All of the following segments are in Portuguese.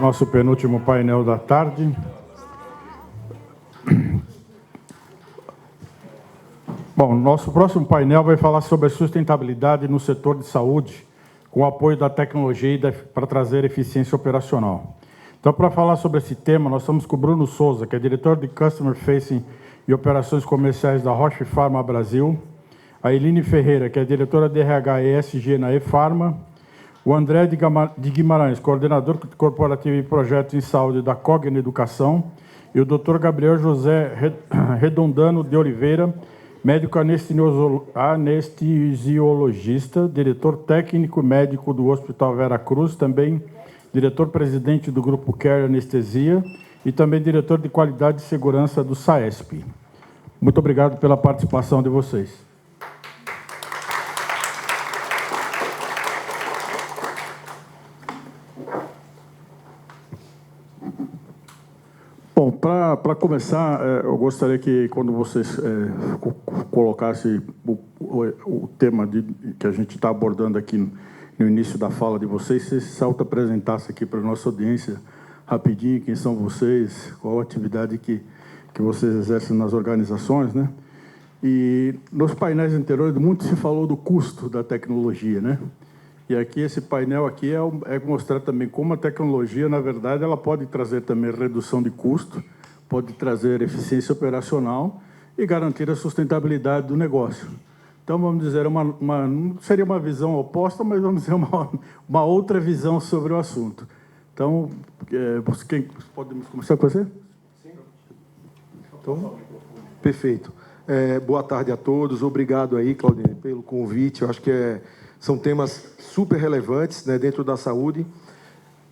Nosso penúltimo painel da tarde. Bom, nosso próximo painel vai falar sobre a sustentabilidade no setor de saúde, com o apoio da tecnologia para trazer eficiência operacional. Então, para falar sobre esse tema, nós estamos com o Bruno Souza, que é diretor de Customer Facing e Operações Comerciais da Roche Pharma Brasil, a Eline Ferreira, que é diretora de RH e ESG na ePharma, o André de Guimarães, coordenador corporativo e projetos em saúde da Cogna Educação, e o Dr. Gabriel José Redondano de Oliveira, médico anestesiologista, diretor técnico médico do Hospital Vera Cruz, também diretor-presidente do Grupo Care Anestesia e também diretor de Qualidade e Segurança do SAESP. Muito obrigado pela participação de vocês. Bom, para começar, eu gostaria que, quando vocês colocassem o tema que a gente está abordando aqui no início da fala de vocês se auto-apresentassem aqui para a nossa audiência, rapidinho, quem são vocês, qual a atividade que vocês exercem nas organizações, né? E nos painéis anteriores, muito se falou do custo da tecnologia, né? E aqui, esse painel aqui é mostrar também como a tecnologia, na verdade, ela pode trazer também redução de custo, pode trazer eficiência operacional e garantir a sustentabilidade do negócio. Então, vamos dizer, não seria uma visão oposta, mas vamos dizer uma outra visão sobre o assunto. Então, podemos começar com você? Sim. Então, perfeito. Boa tarde a todos. Obrigado aí, Claudine, pelo convite. Eu acho que são temas super relevantes, né, dentro da saúde.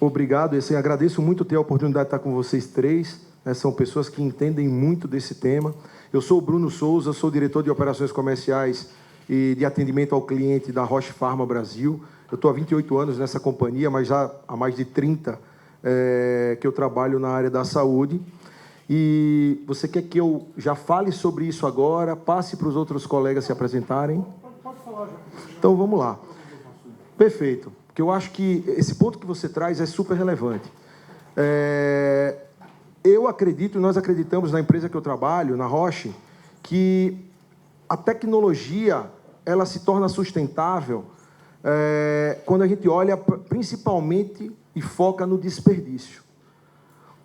Obrigado. Assim, agradeço muito ter a oportunidade de estar com vocês três. Né, são pessoas que entendem muito desse tema. Eu sou o Bruno Souza, sou diretor de operações comerciais e de atendimento ao cliente da Roche Pharma Brasil. Eu estou há 28 anos nessa companhia, mas já há mais de 30 que eu trabalho na área da saúde. E você quer que eu já fale sobre isso agora? Passe para os outros colegas se apresentarem? Pode falar já. Então, vamos lá. Perfeito. Porque eu acho que esse ponto que você traz é super relevante. Eu acredito, nós acreditamos na empresa que eu trabalho, na Roche, que a tecnologia ela se torna sustentável quando a gente olha principalmente e foca no desperdício.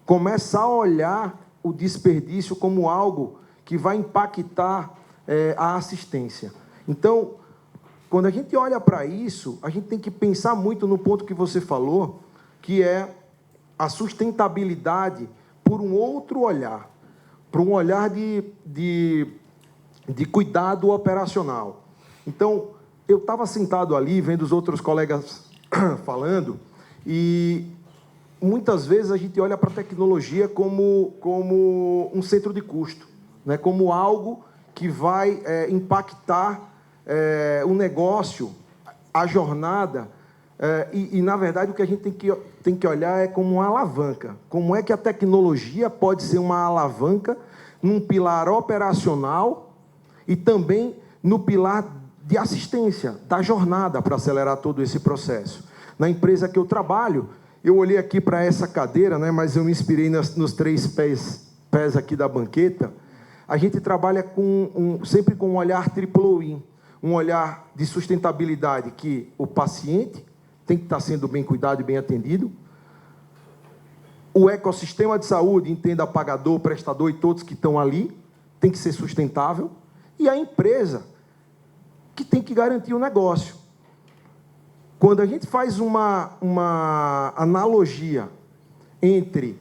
Começa a olhar o desperdício como algo que vai impactar a assistência. Então, quando a gente olha para isso, a gente tem que pensar muito no ponto que você falou, que é a sustentabilidade por um outro olhar, por um olhar de cuidado operacional. Então, eu estava sentado ali, vendo os outros colegas falando, e muitas vezes a gente olha para a tecnologia como um centro de custo, né? Como algo que vai impactar o negócio, a jornada, e, na verdade, o que a gente tem que olhar é como uma alavanca. Como é que a tecnologia pode ser uma alavanca num pilar operacional e também no pilar de assistência, da jornada, para acelerar todo esse processo. Na empresa que eu trabalho, eu olhei aqui para essa cadeira, né, mas eu me inspirei nos 3 pés aqui da banqueta. A gente trabalha sempre com um olhar triple win, um olhar de sustentabilidade, que o paciente tem que estar sendo bem cuidado e bem atendido. O ecossistema de saúde, entenda pagador, prestador e todos que estão ali, tem que ser sustentável. E a empresa, que tem que garantir o negócio. Quando a gente faz uma analogia entre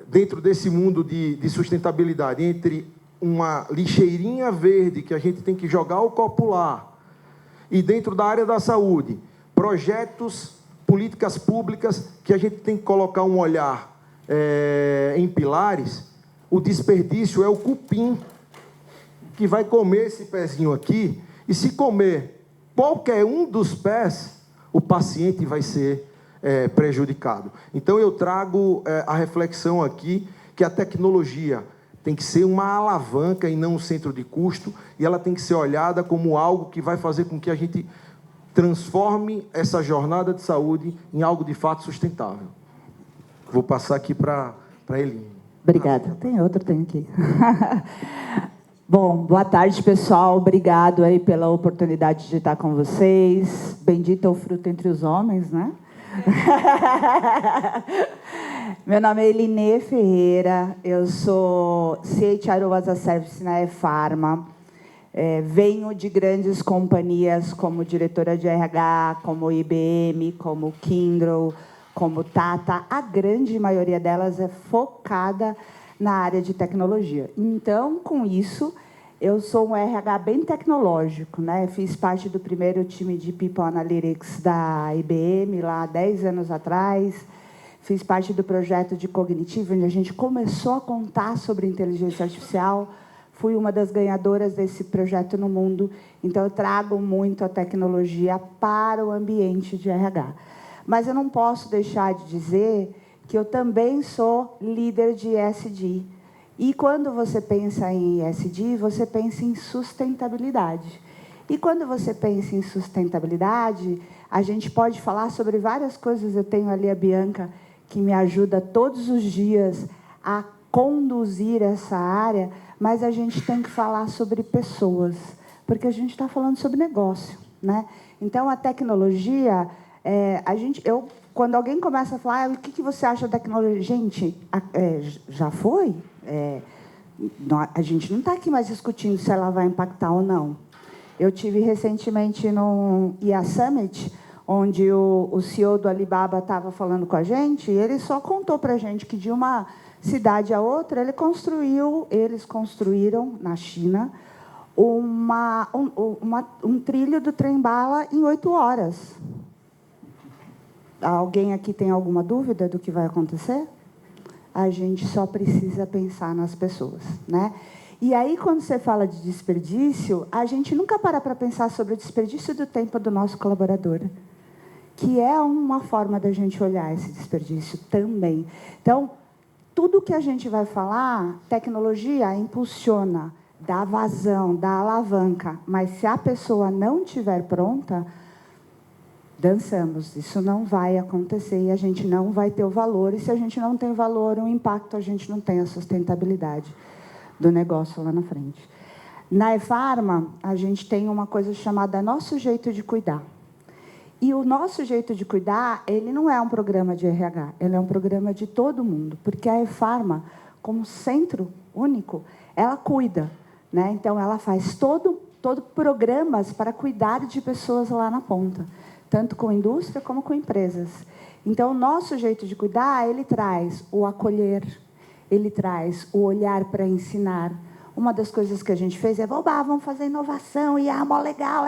dentro desse mundo de sustentabilidade, entre uma lixeirinha verde que a gente tem que jogar o copo lá, e dentro da área da saúde, projetos, políticas públicas que a gente tem que colocar um olhar em pilares, o desperdício é o cupim que vai comer esse pezinho aqui, e se comer qualquer um dos pés, o paciente vai ser prejudicado. Então, eu trago a reflexão aqui que a tecnologia tem que ser uma alavanca e não um centro de custo, e ela tem que ser olhada como algo que vai fazer com que a gente transforme essa jornada de saúde em algo de fato sustentável. Vou passar aqui para a Eline. Obrigada. Tem outro, tem aqui. Bom, boa tarde, pessoal. Obrigado aí pela oportunidade de estar com vocês. Bendito é o fruto entre os homens, né? Meu nome é Eline Ferreira, eu sou CHRO as a Service na E-Pharma. Venho de grandes companhias como diretora de RH, como IBM, como Kyndryl, como Tata. A grande maioria delas é focada na área de tecnologia. Então, com isso, eu sou um RH bem tecnológico, né? Fiz parte do primeiro time de People Analytics da IBM, lá há 10 anos atrás. Fiz parte do projeto de cognitivo, onde a gente começou a contar sobre inteligência artificial. Fui uma das ganhadoras desse projeto no mundo. Então, eu trago muito a tecnologia para o ambiente de RH. Mas eu não posso deixar de dizer que eu também sou líder de ESG. E quando você pensa em ESG, você pensa em sustentabilidade. E quando você pensa em sustentabilidade, a gente pode falar sobre várias coisas. Eu tenho ali a Bianca, que me ajuda todos os dias a conduzir essa área, mas a gente tem que falar sobre pessoas, porque a gente está falando sobre negócio, né? Então, a tecnologia... quando alguém começa a falar, o que você acha da tecnologia? Gente, já foi? A gente não está aqui mais discutindo se ela vai impactar ou não. Eu tive recentemente no IA Summit, onde o CEO do Alibaba estava falando com a gente, e ele só contou para a gente que de uma cidade a outra, eles construíram, na China, um trilho do trem-bala em 8 horas. Alguém aqui tem alguma dúvida do que vai acontecer? A gente só precisa pensar nas pessoas, né? E aí, quando você fala de desperdício, a gente nunca para pensar sobre o desperdício do tempo do nosso colaborador, que é uma forma da gente olhar esse desperdício também. Então, tudo que a gente vai falar, tecnologia impulsiona, dá vazão, dá alavanca, mas se a pessoa não estiver pronta, dançamos, isso não vai acontecer e a gente não vai ter o valor. E se a gente não tem valor, o impacto, a gente não tem a sustentabilidade do negócio lá na frente. Na E-Pharma, a gente tem uma coisa chamada Nosso Jeito de Cuidar. E o Nosso Jeito de Cuidar, ele não é um programa de RH, ele é um programa de todo mundo, porque a E-Pharma, como centro único, ela cuida, né? Então, ela faz todo programas para cuidar de pessoas lá na ponta, tanto com indústria como com empresas. Então, o Nosso Jeito de Cuidar, ele traz o acolher, ele traz o olhar para ensinar. Uma das coisas que a gente fez é, vamos fazer inovação, e mó legal,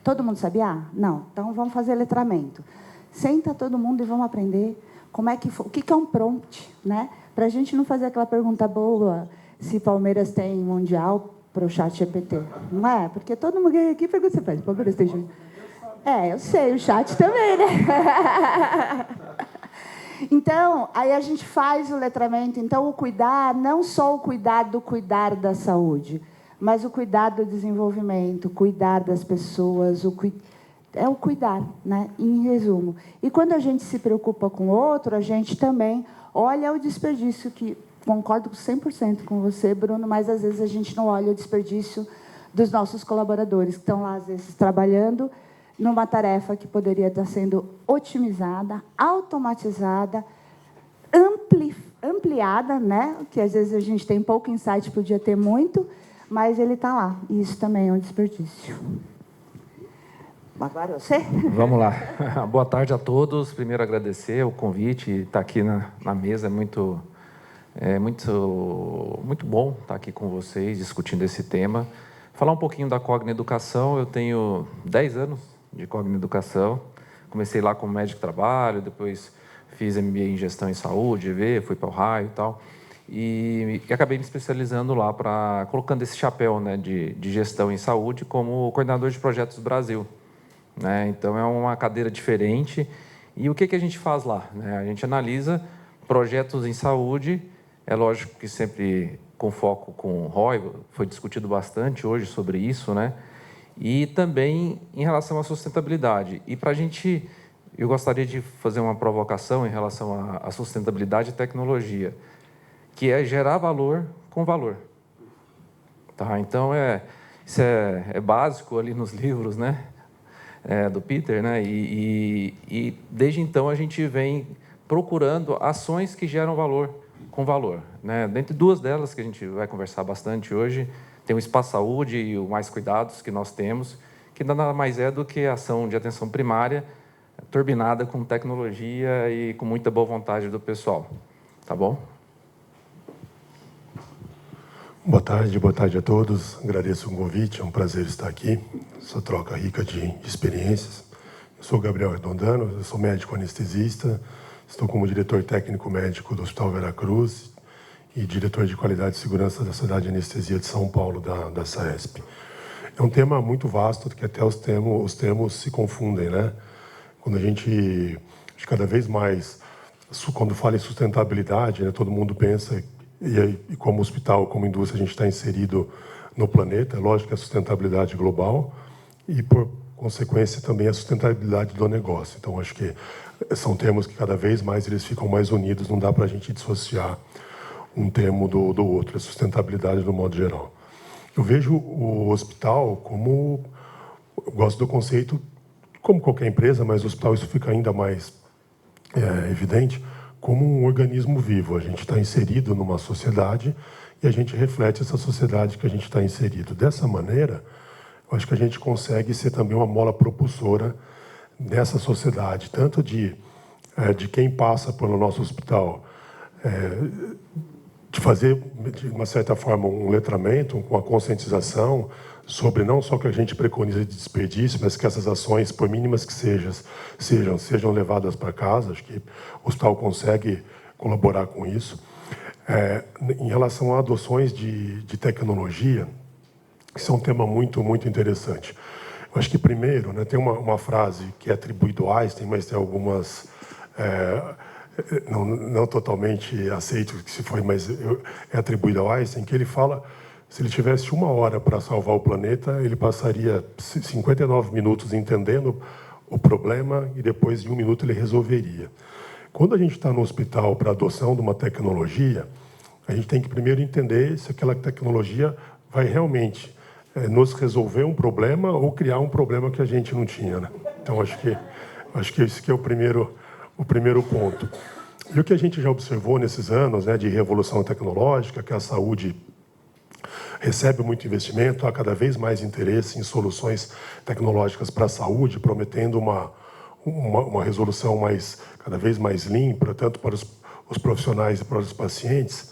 Todo mundo sabia? Não. Então, vamos fazer letramento. Senta todo mundo e vamos aprender o que é um prompt, né? Para a gente não fazer aquela pergunta boa, se Palmeiras tem Mundial para o ChatGPT. Não é? Porque todo mundo aqui pergunta, você faz, Palmeiras tem... eu sei, o chat também, né? Então, aí a gente faz o letramento. Então, o cuidar, não só o cuidar da saúde, mas o cuidar do desenvolvimento, cuidar das pessoas, é o cuidar, né? Em resumo. E quando a gente se preocupa com o outro, a gente também olha o desperdício, que concordo 100% com você, Bruno, mas às vezes a gente não olha o desperdício dos nossos colaboradores, que estão lá, às vezes, trabalhando numa tarefa que poderia estar sendo otimizada, automatizada, ampliada, né? Que às vezes a gente tem pouco insight, podia ter muito, mas ele está lá. E isso também é um desperdício. Agora você? Vamos lá. Boa tarde a todos. Primeiro, agradecer o convite. Estar aqui na mesa é muito bom estar aqui com vocês, discutindo esse tema. Falar um pouquinho da Cogna Educação. Eu tenho 10 anos de Cogna Educação. Comecei lá como médico de trabalho, depois fiz MBA em Gestão em Saúde, fui para o Raio e tal. E acabei me especializando lá, colocando esse chapéu, né, de gestão em saúde como coordenador de projetos do Brasil, né? Então, é uma cadeira diferente. E o que a gente faz lá, né? A gente analisa projetos em saúde, é lógico que sempre com foco com o ROI, foi discutido bastante hoje sobre isso, né? e também em relação à sustentabilidade. E para a gente, eu gostaria de fazer uma provocação em relação à sustentabilidade e tecnologia, que é gerar valor com valor. Tá? Então, isso é básico ali nos livros, né? Do Peter, né? E desde então a gente vem procurando ações que geram valor com valor, né? Dentre duas delas que a gente vai conversar bastante hoje, tem o Espaço Saúde e o Mais Cuidados que nós temos, que nada mais é do que a ação de atenção primária turbinada com tecnologia e com muita boa vontade do pessoal, tá bom? Boa tarde a todos. Agradeço o convite, é um prazer estar aqui, essa troca rica de experiências. Eu sou Gabriel Redondano, eu sou médico anestesista, estou como diretor técnico médico do Hospital Veracruz e diretor de qualidade e segurança da Sociedade de Anestesia de São Paulo, da SAESP. É um tema muito vasto, que até os termos se confundem, né? Quando a gente, cada vez mais, quando fala em sustentabilidade, né, todo mundo pensa, e como hospital, como indústria, a gente está inserido no planeta. É lógico que a sustentabilidade global e, por consequência, também a sustentabilidade do negócio. Então, acho que são termos que cada vez mais eles ficam mais unidos, não dá para a gente dissociar um termo do outro, a sustentabilidade do modo geral. Eu vejo o hospital como, eu gosto do conceito, como qualquer empresa, mas no hospital isso fica ainda mais evidente, como um organismo vivo. A gente está inserido numa sociedade e a gente reflete essa sociedade que a gente está inserido. Dessa maneira, eu acho que a gente consegue ser também uma mola propulsora dessa sociedade, tanto de quem passa pelo nosso hospital, de fazer, de uma certa forma, um letramento, uma conscientização sobre não só o que a gente preconiza de desperdício, mas que essas ações, por mínimas que sejam levadas para casa. Acho que o hospital consegue colaborar com isso. Em relação a adoções de tecnologia, isso é um tema muito, muito interessante. Eu acho que, primeiro, né, tem uma frase que é atribuída a Einstein, mas tem algumas... não totalmente aceito que se foi, mas é atribuída ao Einstein, que ele fala, se ele tivesse 1 hora para salvar o planeta, ele passaria 59 minutos entendendo o problema e depois de 1 minuto ele resolveria. Quando a gente está no hospital para adoção de uma tecnologia, a gente tem que primeiro entender se aquela tecnologia vai realmente nos resolver um problema ou criar um problema que a gente não tinha, né? Então, acho que esse que é o primeiro ponto. E o que a gente já observou nesses anos, né, de revolução tecnológica, que a saúde recebe muito investimento, há cada vez mais interesse em soluções tecnológicas para a saúde, prometendo uma resolução cada vez mais limpa, tanto para os profissionais e para os pacientes.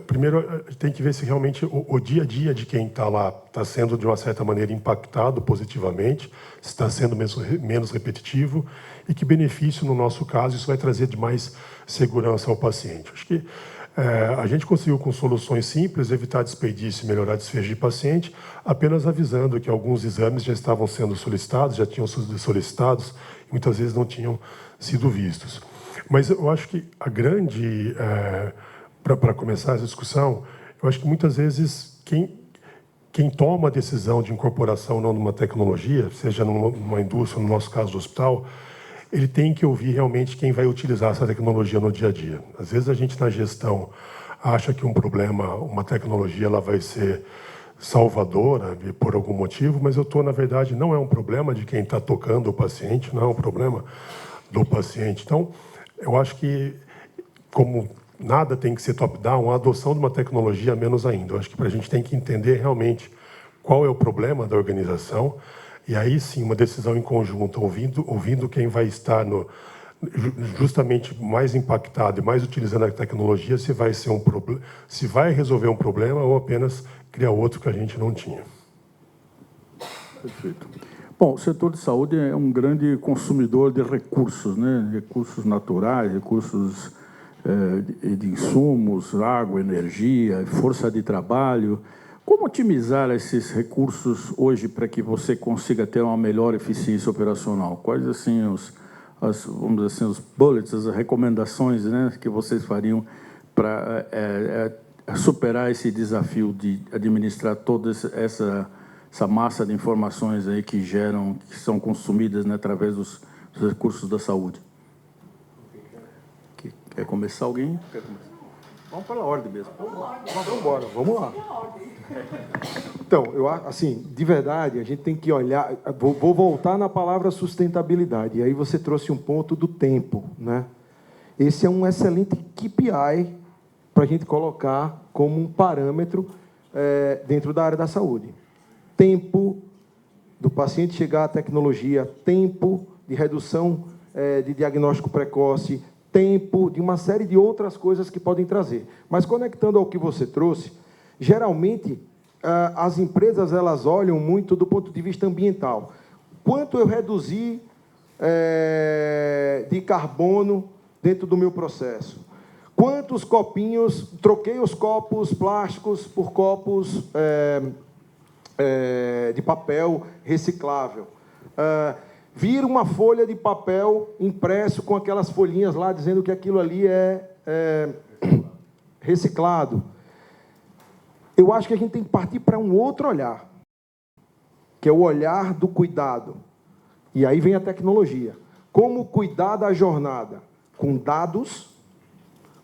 Primeiro, tem que ver se realmente o dia a dia de quem está lá está sendo, de uma certa maneira, impactado positivamente, se está sendo menos repetitivo e que benefício, no nosso caso, isso vai trazer de mais segurança ao paciente. Acho que a gente conseguiu, com soluções simples, evitar desperdício e melhorar desfecho de paciente, apenas avisando que alguns exames já estavam sendo solicitados, já tinham sido solicitados e muitas vezes não tinham sido vistos. Mas eu acho que a grande... para começar essa discussão, eu acho que muitas vezes quem toma a decisão de incorporação não de uma tecnologia, seja numa indústria, no nosso caso do hospital, ele tem que ouvir realmente quem vai utilizar essa tecnologia no dia a dia. Às vezes a gente, na gestão, acha que um problema, uma tecnologia, ela vai ser salvadora por algum motivo, mas na verdade, não é um problema de quem está tocando o paciente, não é um problema do paciente. Então, eu acho que, como nada tem que ser top-down, a adoção de uma tecnologia menos ainda. Eu acho que a gente tem que entender realmente qual é o problema da organização e aí sim uma decisão em conjunto, ouvindo quem vai estar justamente mais impactado e mais utilizando a tecnologia, se vai resolver um problema ou apenas criar outro que a gente não tinha. Perfeito. Bom, o setor de saúde é um grande consumidor de recursos, né? Recursos naturais, recursos de insumos, água, energia, força de trabalho. Como otimizar esses recursos hoje para que você consiga ter uma melhor eficiência operacional? Quais assim vamos dizer assim, os bullets, as recomendações, né, que vocês fariam para superar esse desafio de administrar toda essa essa massa de informações aí que são consumidas, né, através dos recursos da saúde. Quer começar alguém? Quer começar? Vamos pela ordem mesmo. Vamos embora, vamos lá. Então, eu assim, de verdade, a gente tem que olhar. Vou voltar na palavra sustentabilidade. E aí você trouxe um ponto do tempo, né? Esse é um excelente KPI para a gente colocar como um parâmetro dentro da área da saúde. Tempo do paciente chegar à tecnologia, tempo de redução de diagnóstico precoce, tempo de uma série de outras coisas que podem trazer. Mas conectando ao que você trouxe, geralmente as empresas elas olham muito do ponto de vista ambiental. Quanto eu reduzi de carbono dentro do meu processo? Quantos copinhos, troquei os copos plásticos por copos de papel reciclável? Vira uma folha de papel impresso com aquelas folhinhas lá dizendo que aquilo ali é reciclado. Eu acho que a gente tem que partir para um outro olhar, que é o olhar do cuidado. E aí vem a tecnologia. Como cuidar da jornada? Com dados,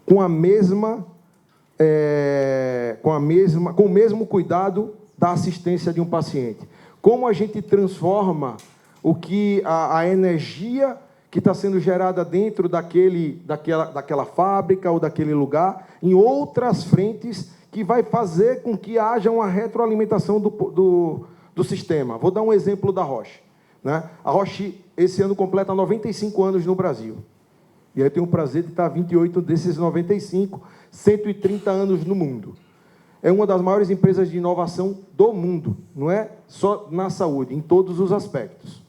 com o mesmo cuidado da assistência de um paciente. Como a gente transforma o que a energia que está sendo gerada dentro daquela fábrica ou daquele lugar em outras frentes que vai fazer com que haja uma retroalimentação do sistema. Vou dar um exemplo da Roche, né? A Roche, esse ano, completa 95 anos no Brasil. E aí eu tenho o prazer de estar 28 desses 95, 130 anos no mundo. É uma das maiores empresas de inovação do mundo, não é só na saúde, em todos os aspectos.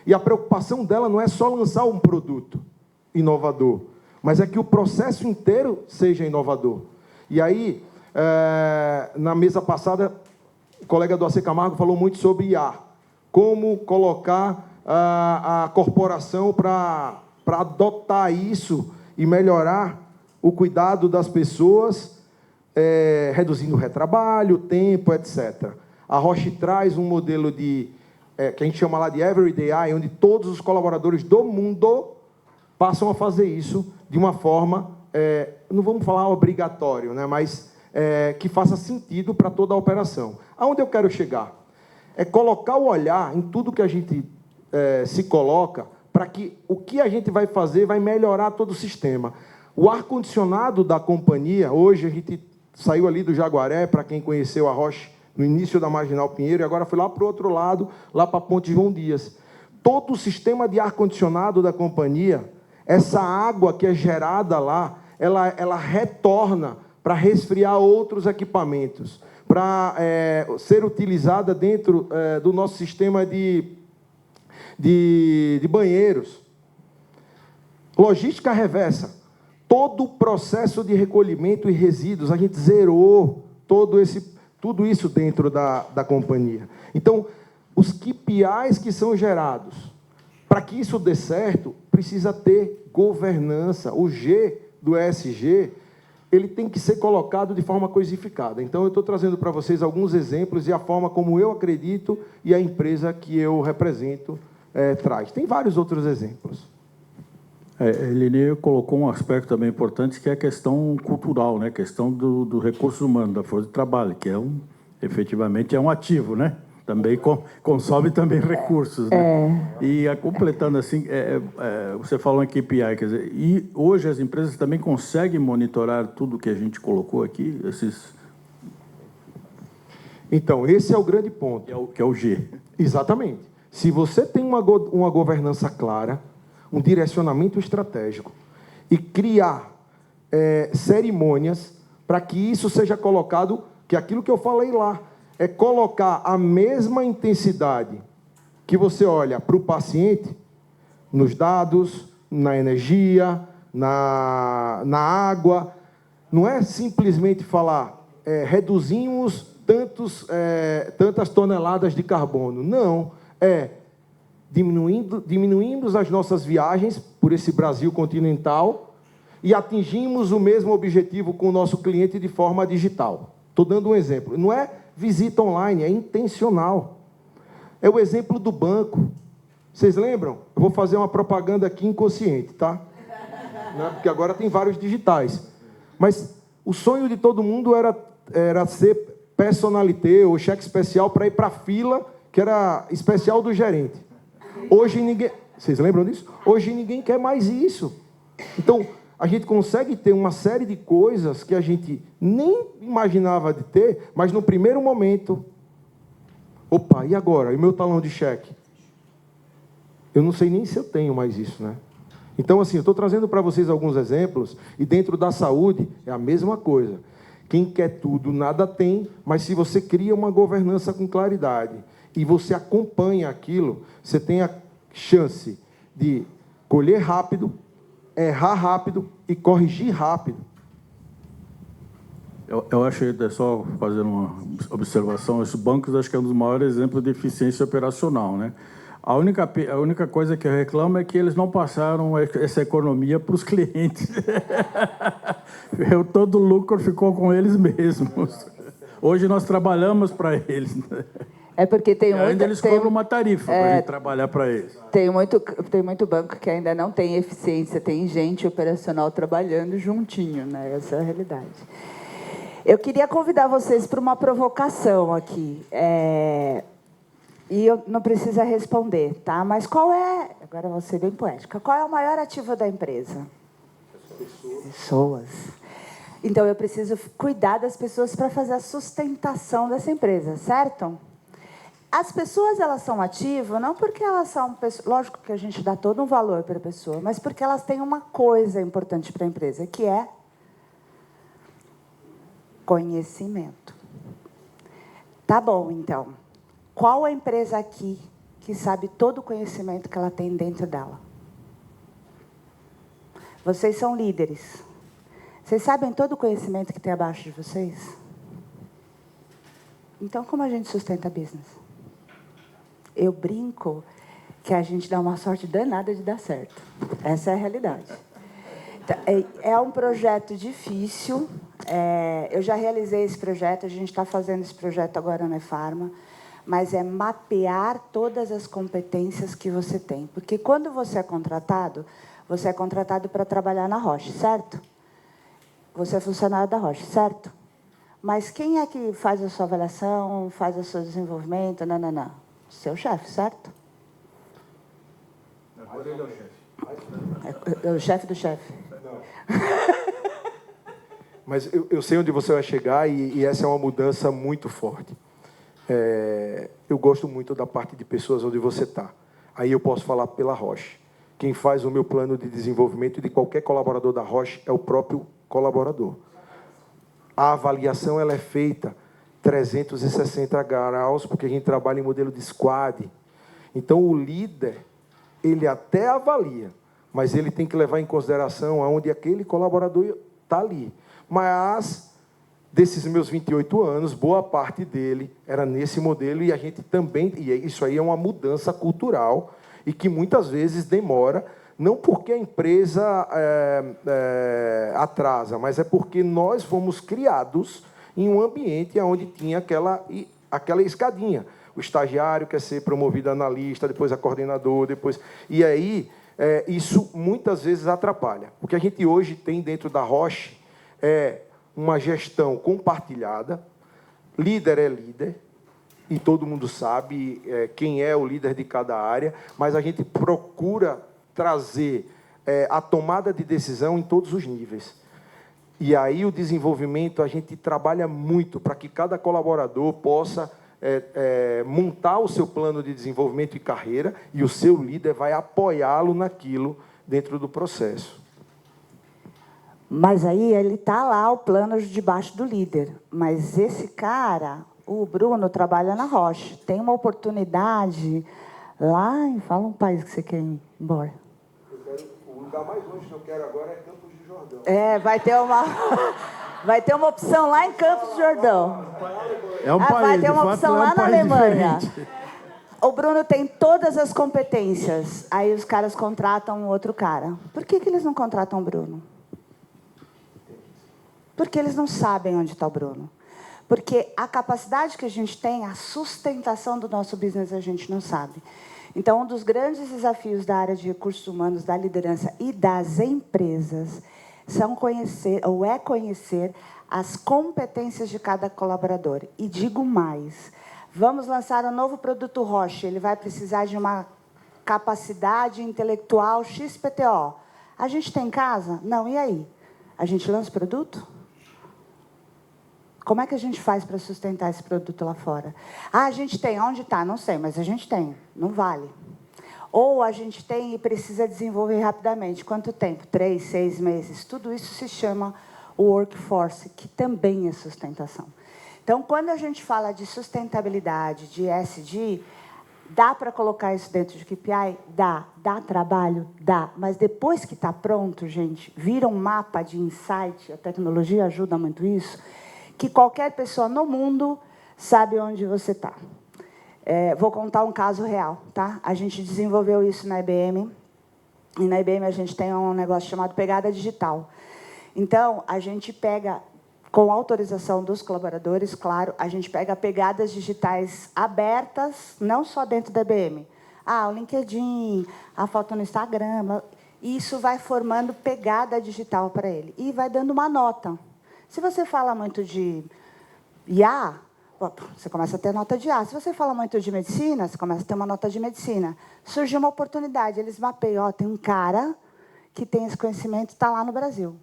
E a preocupação dela não é só lançar um produto inovador, mas é que o processo inteiro seja inovador. E aí, na mesa passada, o colega do AC Camargo falou muito sobre IA, como colocar a corporação para adotar isso e melhorar o cuidado das pessoas, reduzindo o retrabalho, tempo, etc. A Roche traz um modelo que a gente chama lá de Everyday AI, onde todos os colaboradores do mundo passam a fazer isso de uma forma, não vamos falar obrigatório, né, mas que faça sentido para toda a operação. Aonde eu quero chegar? É colocar o olhar em tudo que a gente se coloca, para que o que a gente vai fazer vai melhorar todo o sistema. O ar-condicionado da companhia, hoje a gente saiu ali do Jaguaré, para quem conheceu a Roche, no início da Marginal Pinheiro, e agora foi lá para o outro lado, lá para a Ponte João Dias. Todo o sistema de ar-condicionado da companhia, essa água que é gerada lá, ela retorna para resfriar outros equipamentos, para ser utilizada dentro do nosso sistema de banheiros. Logística reversa. Todo o processo de recolhimento e resíduos, a gente zerou tudo isso dentro da companhia. Então, os KPIs que são gerados, para que isso dê certo, precisa ter governança. O G do ESG, ele tem que ser colocado de forma coisificada. Então, eu estou trazendo para vocês alguns exemplos e a forma como eu acredito e a empresa que eu represento traz. Tem vários outros exemplos. Eline colocou um aspecto também importante, que é a questão cultural, né? A questão do recurso humano, da força de trabalho, que efetivamente é um ativo, né? Também consome também recursos, né? E completando assim, você falou em KPI, quer dizer, e hoje as empresas também conseguem monitorar tudo que a gente colocou aqui, Então, esse é o grande ponto. Que é o G. Exatamente. Se você tem uma governança clara, um direcionamento estratégico e criar cerimônias para que isso seja colocado, que aquilo que eu falei lá, é colocar a mesma intensidade que você olha para o paciente, nos dados, na energia, na água. Não é simplesmente falar, reduzimos tantas toneladas de carbono. Não, diminuímos as nossas viagens por esse Brasil continental e atingimos o mesmo objetivo com o nosso cliente de forma digital. Estou dando um exemplo. Não é visita online, é intencional. É o exemplo do banco. Vocês lembram? Eu vou fazer uma propaganda aqui inconsciente, tá? Né? Porque agora tem vários digitais. Mas o sonho de todo mundo era ser personalité ou cheque especial para ir para a fila, que era especial do gerente. Hoje ninguém... Vocês lembram disso? Hoje ninguém quer mais isso. Então, a gente consegue ter uma série de coisas que a gente nem imaginava de ter, mas no primeiro momento... Opa, e agora? E o meu talão de cheque? Eu não sei nem se eu tenho mais isso, né? Então, assim, eu estou trazendo para vocês alguns exemplos, e dentro da saúde é a mesma coisa. Quem quer tudo, nada tem, mas se você cria uma governança com claridade e você acompanha aquilo, você tem a chance de colher rápido, errar rápido e corrigir rápido. Eu acho que, só fazendo uma observação, os bancos acho que é um dos maiores exemplos de eficiência operacional, né? A única coisa que eu reclamo é que eles não passaram essa economia para os clientes. Todo o lucro ficou com eles mesmos. Hoje nós trabalhamos para eles. É porque tem ainda eles cobram uma tarifa para a gente trabalhar para eles. Tem muito banco que ainda não tem eficiência, tem gente operacional trabalhando juntinho, né? Essa é a realidade. Eu queria convidar vocês para uma provocação aqui. E eu não precisa responder, tá? Mas qual é... Agora eu vou ser bem poética. Qual é o maior ativo da empresa? Pessoas. Então, eu preciso cuidar das pessoas para fazer a sustentação dessa empresa, certo? As pessoas, elas são ativas não porque elas são... Lógico que a gente dá todo um valor para a pessoa, mas porque elas têm uma coisa importante para a empresa, que é conhecimento. Tá bom, então. Qual a empresa aqui que sabe todo o conhecimento que ela tem dentro dela? Vocês são líderes. Vocês sabem todo o conhecimento que tem abaixo de vocês? Então, como a gente sustenta business? Eu brinco que a gente dá uma sorte danada de dar certo. Essa é a realidade. É um projeto difícil. Eu já realizei esse projeto, a gente está fazendo esse projeto agora na Farma, mas é mapear todas as competências que você tem. Porque quando você é contratado para trabalhar na Roche, certo? Você é funcionário da Roche, certo? Mas quem é que faz a sua avaliação, faz o seu desenvolvimento? Não. Seu chefe, certo? Agora ele é o chefe. É o chefe do chefe. Não. Mas eu sei onde você vai chegar e essa é uma mudança muito forte. Eu gosto muito da parte de pessoas onde você está. Aí eu posso falar pela Roche. Quem faz o meu plano de desenvolvimento de qualquer colaborador da Roche é o próprio colaborador. A avaliação ela é feita 360 graus, porque a gente trabalha em modelo de squad. Então, o líder, ele até avalia, mas ele tem que levar em consideração aonde aquele colaborador está ali. Mas, desses meus 28 anos, boa parte dele era nesse modelo, e a gente também... E isso aí é uma mudança cultural, e que muitas vezes demora, não porque a empresa atrasa, mas é porque nós fomos criados em um ambiente onde tinha aquela escadinha. O estagiário quer ser promovido a analista, depois a coordenador, depois... E aí, isso muitas vezes atrapalha. O que a gente hoje tem dentro da Roche é uma gestão compartilhada, líder é líder, e todo mundo sabe quem é o líder de cada área, mas a gente procura trazer a tomada de decisão em todos os níveis. E aí o desenvolvimento, a gente trabalha muito para que cada colaborador possa montar o seu plano de desenvolvimento e carreira, e o seu líder vai apoiá-lo naquilo dentro do processo. Mas aí ele está lá, o plano debaixo do líder. Mas esse cara, o Bruno, trabalha na Roche. Tem uma oportunidade lá... Fala um país que você quer ir embora. O lugar mais longe que eu quero agora é Campos do Jordão. Vai ter uma opção lá em Campos do Jordão. É um país, vai ter uma opção lá na Alemanha. Diferente. O Bruno tem todas as competências. Aí os caras contratam um outro cara. Por que eles não contratam o Bruno? Porque eles não sabem onde está o Bruno. Porque a capacidade que a gente tem, a sustentação do nosso business, a gente não sabe. Então, um dos grandes desafios da área de recursos humanos, da liderança e das empresas é conhecer as competências de cada colaborador. E digo mais, vamos lançar um novo produto Roche, ele vai precisar de uma capacidade intelectual XPTO. A gente tem em casa? Não, e aí? A gente lança o produto? Como é que a gente faz para sustentar esse produto lá fora? Ah, a gente tem. Onde está? Não sei, mas a gente tem. Não vale. Ou a gente tem e precisa desenvolver rapidamente. Quanto tempo? 3, 6 meses. Tudo isso se chama o workforce, que também é sustentação. Então, quando a gente fala de sustentabilidade, de ESG, dá para colocar isso dentro de KPI? Dá. Dá trabalho? Dá. Mas depois que está pronto, gente, vira um mapa de insight, a tecnologia ajuda muito isso, que qualquer pessoa no mundo sabe onde você está. Vou contar um caso real, tá? A gente desenvolveu isso na IBM, e na IBM a gente tem um negócio chamado pegada digital. Então, a gente pega, com autorização dos colaboradores, claro, a gente pega pegadas digitais abertas, não só dentro da IBM. O LinkedIn, a foto no Instagram, e isso vai formando pegada digital para ele. E vai dando uma nota. Se você fala muito de IA, você começa a ter nota de IA. Se você fala muito de medicina, você começa a ter uma nota de medicina. Surgiu uma oportunidade, eles mapeiam, tem um cara que tem esse conhecimento, está lá no Brasil.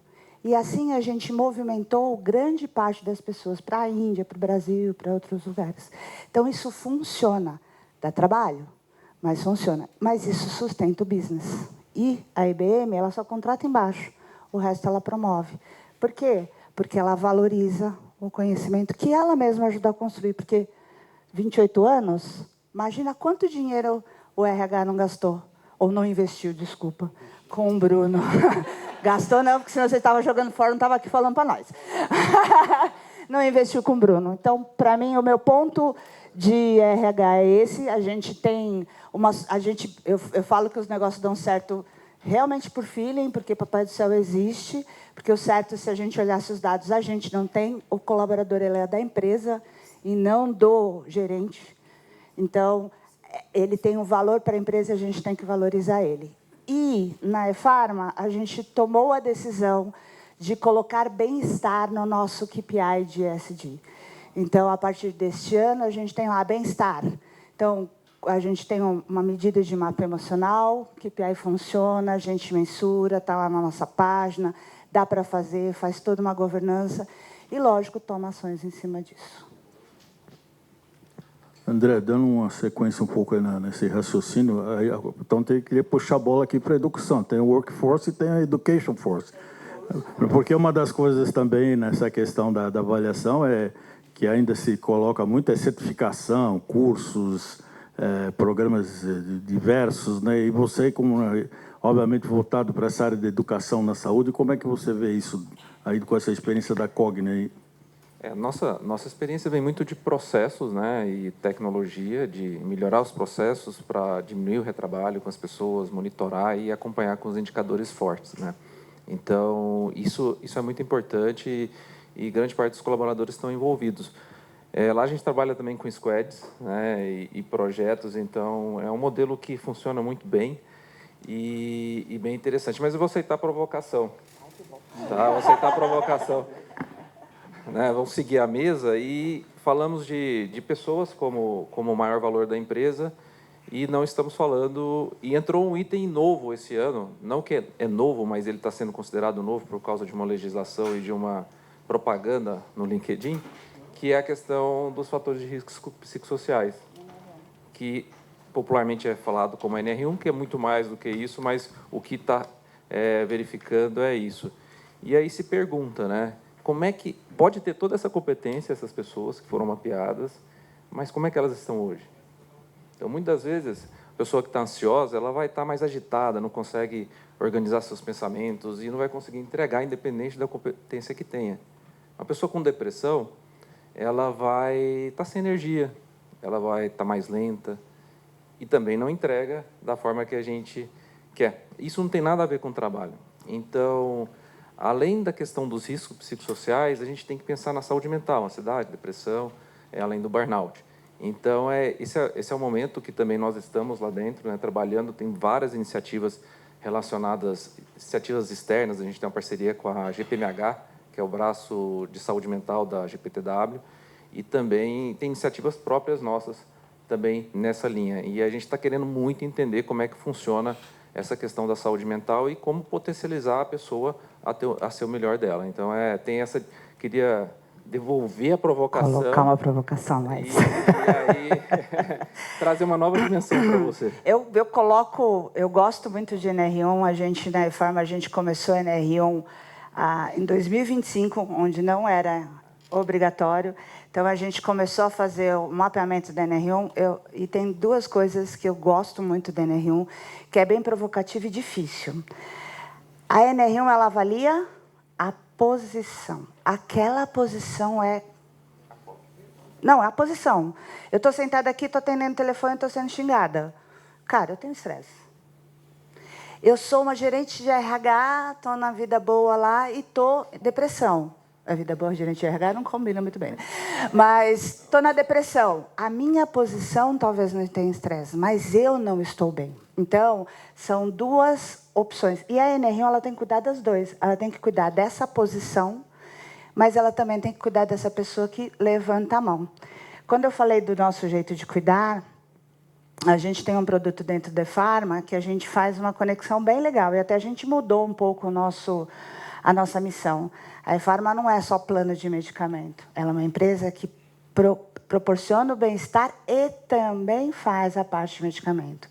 E assim a gente movimentou grande parte das pessoas para a Índia, para o Brasil, para outros lugares. Então, isso funciona. Dá trabalho, mas funciona. Mas isso sustenta o business. E a IBM, ela só contrata embaixo. O resto ela promove. Por quê? Porque ela valoriza o conhecimento que ela mesma ajuda a construir. Porque 28 anos, imagina quanto dinheiro o RH não gastou. Ou não investiu, desculpa, com o Bruno. Gastou não, porque senão você estava jogando fora, não estava aqui falando para nós. Não investiu com o Bruno. Então, para mim, o meu ponto de RH é esse. A gente tem uma... Eu falo que os negócios dão certo realmente por feeling, porque Papai do Céu existe, porque o certo, se a gente olhasse os dados, a gente não tem. O colaborador ele é da empresa e não do gerente. Então, ele tem um valor para a empresa e a gente tem que valorizar ele. E, na eFarma, a gente tomou a decisão de colocar bem-estar no nosso KPI de ESG. Então, a partir deste ano, a gente tem lá bem-estar. Então, a gente tem uma medida de mapa emocional, KPI funciona, a gente mensura, está lá na nossa página, dá para fazer, faz toda uma governança e, lógico, toma ações em cima disso. André, dando uma sequência um pouco aí nesse raciocínio, então queria puxar a bola aqui para a educação. Tem o workforce e tem a education force. Porque uma das coisas também nessa questão da avaliação é que ainda se coloca muito é certificação, cursos, programas diversos, né? E você, como obviamente voltado para essa área de educação na saúde, como é que você vê isso aí com essa experiência da Cogna aí? Nossa experiência vem muito de processos, né, e tecnologia, de melhorar os processos para diminuir o retrabalho com as pessoas, monitorar e acompanhar com os indicadores fortes, né. Então, isso é muito importante e grande parte dos colaboradores estão envolvidos. Lá a gente trabalha também com squads, né, e projetos, então é um modelo que funciona muito bem e bem interessante. Mas eu vou aceitar a provocação. Tá? Vou aceitar a provocação. Né, vamos seguir a mesa e falamos de pessoas como o maior valor da empresa e não estamos falando... E entrou um item novo esse ano, não que é novo, mas ele está sendo considerado novo por causa de uma legislação e de uma propaganda no LinkedIn, que é a questão dos fatores de risco psicossociais, que popularmente é falado como NR1, que é muito mais do que isso, mas o que está verificando é isso. E aí se pergunta, né? Como é que pode ter toda essa competência, essas pessoas que foram mapeadas, mas como é que elas estão hoje? Então, muitas vezes, a pessoa que está ansiosa, ela vai estar mais agitada, não consegue organizar seus pensamentos e não vai conseguir entregar, independente da competência que tenha. Uma pessoa com depressão, ela vai estar sem energia, ela vai estar mais lenta e também não entrega da forma que a gente quer. Isso não tem nada a ver com o trabalho. Então, Além da questão dos riscos psicossociais, a gente tem que pensar na saúde mental, ansiedade, depressão, além do burnout. Então, esse é o momento que também nós estamos lá dentro, né, trabalhando. Tem várias iniciativas relacionadas, iniciativas externas. A gente tem uma parceria com a GPMH, que é o braço de saúde mental da GPTW, e também tem iniciativas próprias nossas também nessa linha. E a gente está querendo muito entender como é que funciona essa questão da saúde mental e como potencializar a pessoa a ser o melhor dela. Então, tem essa... Queria devolver a provocação. Colocar uma provocação mais. E aí, trazer uma nova dimensão para você. Eu gosto muito de NR1. A gente, na EFARMA, a gente começou a NR1 em 2025, onde não era obrigatório. Então, a gente começou a fazer o mapeamento da NR1. E tem duas coisas que eu gosto muito da NR1, que é bem provocativo e difícil. A NR1, ela avalia a posição. Aquela posição Não, é a posição. Eu estou sentada aqui, estou atendendo o telefone, estou sendo xingada. Cara, eu tenho estresse. Eu sou uma gerente de RH, estou na vida boa lá e estou em depressão. A vida boa, gerente de RH, não combina muito bem. Né? Mas estou na depressão. A minha posição talvez não tenha estresse, mas eu não estou bem. Então, são duas opções. E a NR1, ela tem que cuidar das duas. Ela tem que cuidar dessa posição, mas ela também tem que cuidar dessa pessoa que levanta a mão. Quando eu falei do nosso jeito de cuidar, a gente tem um produto dentro da EFARMA que a gente faz uma conexão bem legal. E até a gente mudou um pouco a nossa missão. A EFARMA não é só plano de medicamento. Ela é uma empresa que proporciona o bem-estar e também faz a parte de medicamento.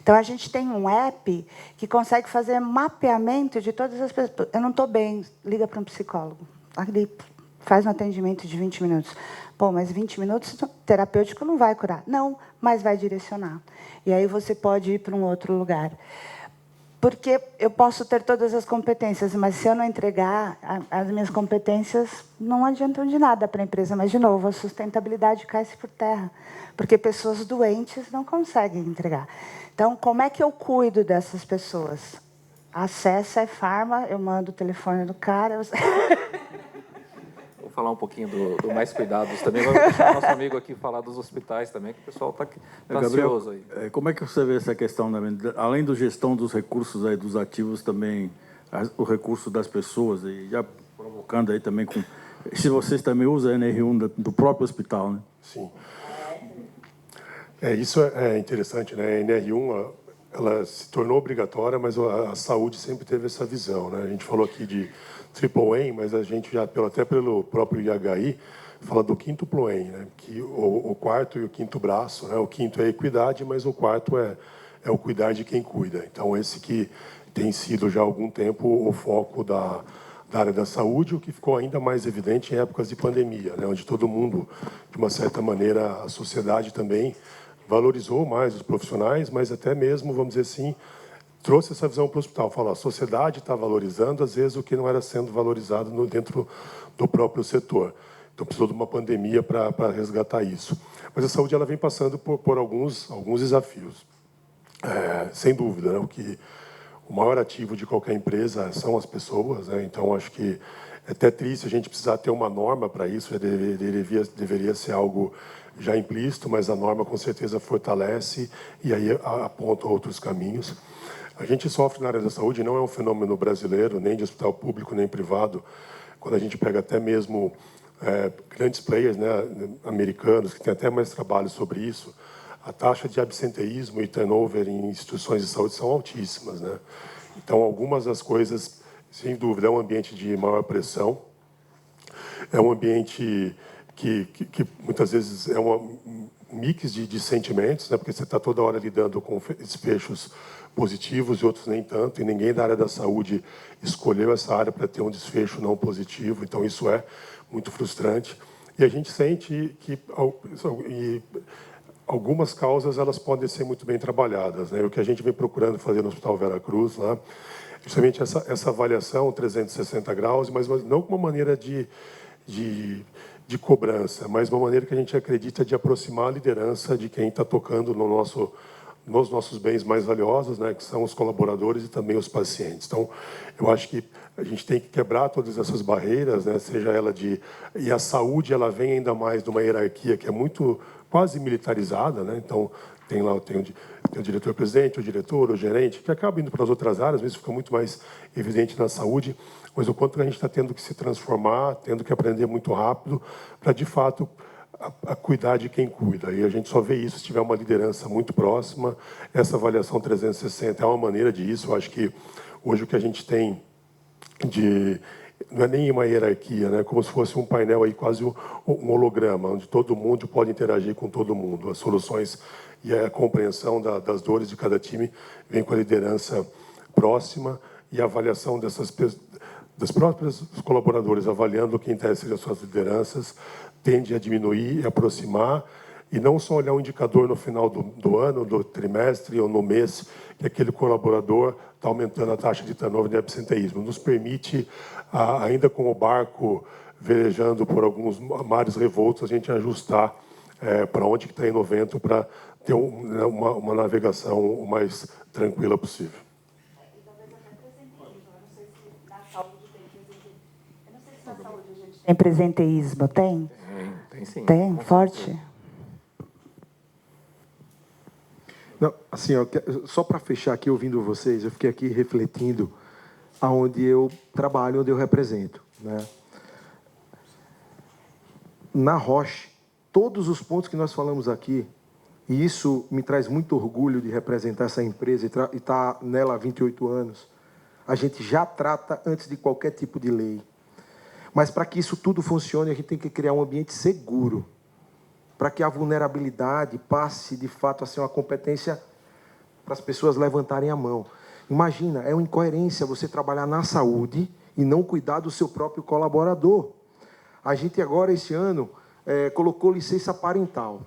Então, a gente tem um app que consegue fazer mapeamento de todas as pessoas. Eu não estou bem, liga para um psicólogo. Ali, faz um atendimento de 20 minutos. Pô, mas 20 minutos terapêutico não vai curar. Não, mas vai direcionar. E aí você pode ir para um outro lugar. Porque eu posso ter todas as competências, mas se eu não entregar, as minhas competências não adiantam de nada para a empresa. Mas, de novo, a sustentabilidade cai-se por terra, porque pessoas doentes não conseguem entregar. Então, como é que eu cuido dessas pessoas? Acessa a EFARMA, eu mando o telefone do cara... Vou falar um pouquinho do Mais Cuidados também. Vou deixar o nosso amigo aqui falar dos hospitais também, que o pessoal está ansioso aí. Como é que você vê essa questão, além da gestão dos recursos aí, dos ativos, também o recurso das pessoas, e já provocando aí também com... Se vocês também usam a NR1 do próprio hospital, né? Sim. Isso é interessante, né? A NR1, ela se tornou obrigatória, mas a saúde sempre teve essa visão, né? A gente falou aqui de AAA, mas a gente já, até pelo próprio IHI, fala do quíntuplo AIM, né? Que o quarto e o quinto braço, né? O quinto é a equidade, mas o quarto é o cuidar de quem cuida. Então, esse que tem sido já há algum tempo o foco da área da saúde, o que ficou ainda mais evidente em épocas de pandemia, né? Onde todo mundo, de uma certa maneira, a sociedade também valorizou mais os profissionais, mas até mesmo, vamos dizer assim, trouxe essa visão para o hospital. Falou, a sociedade está valorizando, às vezes, o que não era sendo valorizado dentro do próprio setor. Então, precisou de uma pandemia para resgatar isso. Mas a saúde ela vem passando por alguns desafios. Sem dúvida, né? O maior ativo de qualquer empresa são as pessoas, né? Então, acho que é até triste a gente precisar ter uma norma para isso, deveria ser algo já implícito, mas a norma com certeza fortalece e aí aponta outros caminhos. A gente sofre na área da saúde, não é um fenômeno brasileiro, nem de hospital público, nem privado. Quando a gente pega até mesmo grandes players, né, americanos, que têm até mais trabalho sobre isso, a taxa de absenteísmo e turnover em instituições de saúde são altíssimas, né? Então, algumas das coisas, sem dúvida, é um ambiente de maior pressão, é um ambiente que muitas vezes é um mix de sentimentos, né? Porque você está toda hora lidando com desfechos positivos e outros nem tanto, e ninguém da área da saúde escolheu essa área para ter um desfecho não positivo, então isso é muito frustrante. E a gente sente que algumas causas elas podem ser muito bem trabalhadas, né? O que a gente vem procurando fazer no Hospital Vera Cruz, lá, justamente essa avaliação 360 graus, mas não com uma maneira de cobrança, mas uma maneira que a gente acredita de aproximar a liderança de quem está tocando nos nossos bens mais valiosos, né, que são os colaboradores e também os pacientes. Então, eu acho que a gente tem que quebrar todas essas barreiras, né? Seja ela de... E a saúde, ela vem ainda mais de uma hierarquia que é muito quase militarizada, né? Então, tem o diretor-presidente, o diretor, o gerente, que acaba indo para as outras áreas, mas isso fica muito mais evidente na saúde, mas o quanto a gente está tendo que se transformar, tendo que aprender muito rápido, para, de fato, a cuidar de quem cuida. E a gente só vê isso se tiver uma liderança muito próxima. Essa avaliação 360 é uma maneira disso. Eu acho que hoje o que a gente tem não é nem uma hierarquia, né? Como se fosse um painel aí, quase um holograma, onde todo mundo pode interagir com todo mundo. As soluções e a compreensão das dores de cada time vem com a liderança próxima e a avaliação das próprias colaboradores, avaliando quem está as suas lideranças, tende a diminuir e aproximar, e não só olhar um indicador no final do ano, do trimestre ou no mês, que aquele colaborador está aumentando a taxa de turnover de absenteísmo. Nos permite, ainda com o barco velejando por alguns mares revoltos, a gente ajustar para onde que está indo o vento para ter uma navegação o mais tranquila possível. E talvez até presenteísmo. Eu não sei se na saúde tem presenteísmo. Eu não sei se na saúde a gente tem presenteísmo. Tem? Tem sim. Tem? Forte? Não, assim, ó, só para fechar aqui, ouvindo vocês, eu fiquei aqui refletindo aonde eu trabalho, onde eu represento, né? Na Roche, todos os pontos que nós falamos aqui, e isso me traz muito orgulho de representar essa empresa e estar nela há 28 anos, a gente já trata antes de qualquer tipo de lei. Mas para que isso tudo funcione, a gente tem que criar um ambiente seguro, para que a vulnerabilidade passe, de fato, a ser uma competência para as pessoas levantarem a mão. Imagina, é uma incoerência você trabalhar na saúde e não cuidar do seu próprio colaborador. A gente agora, esse ano, colocou licença parental.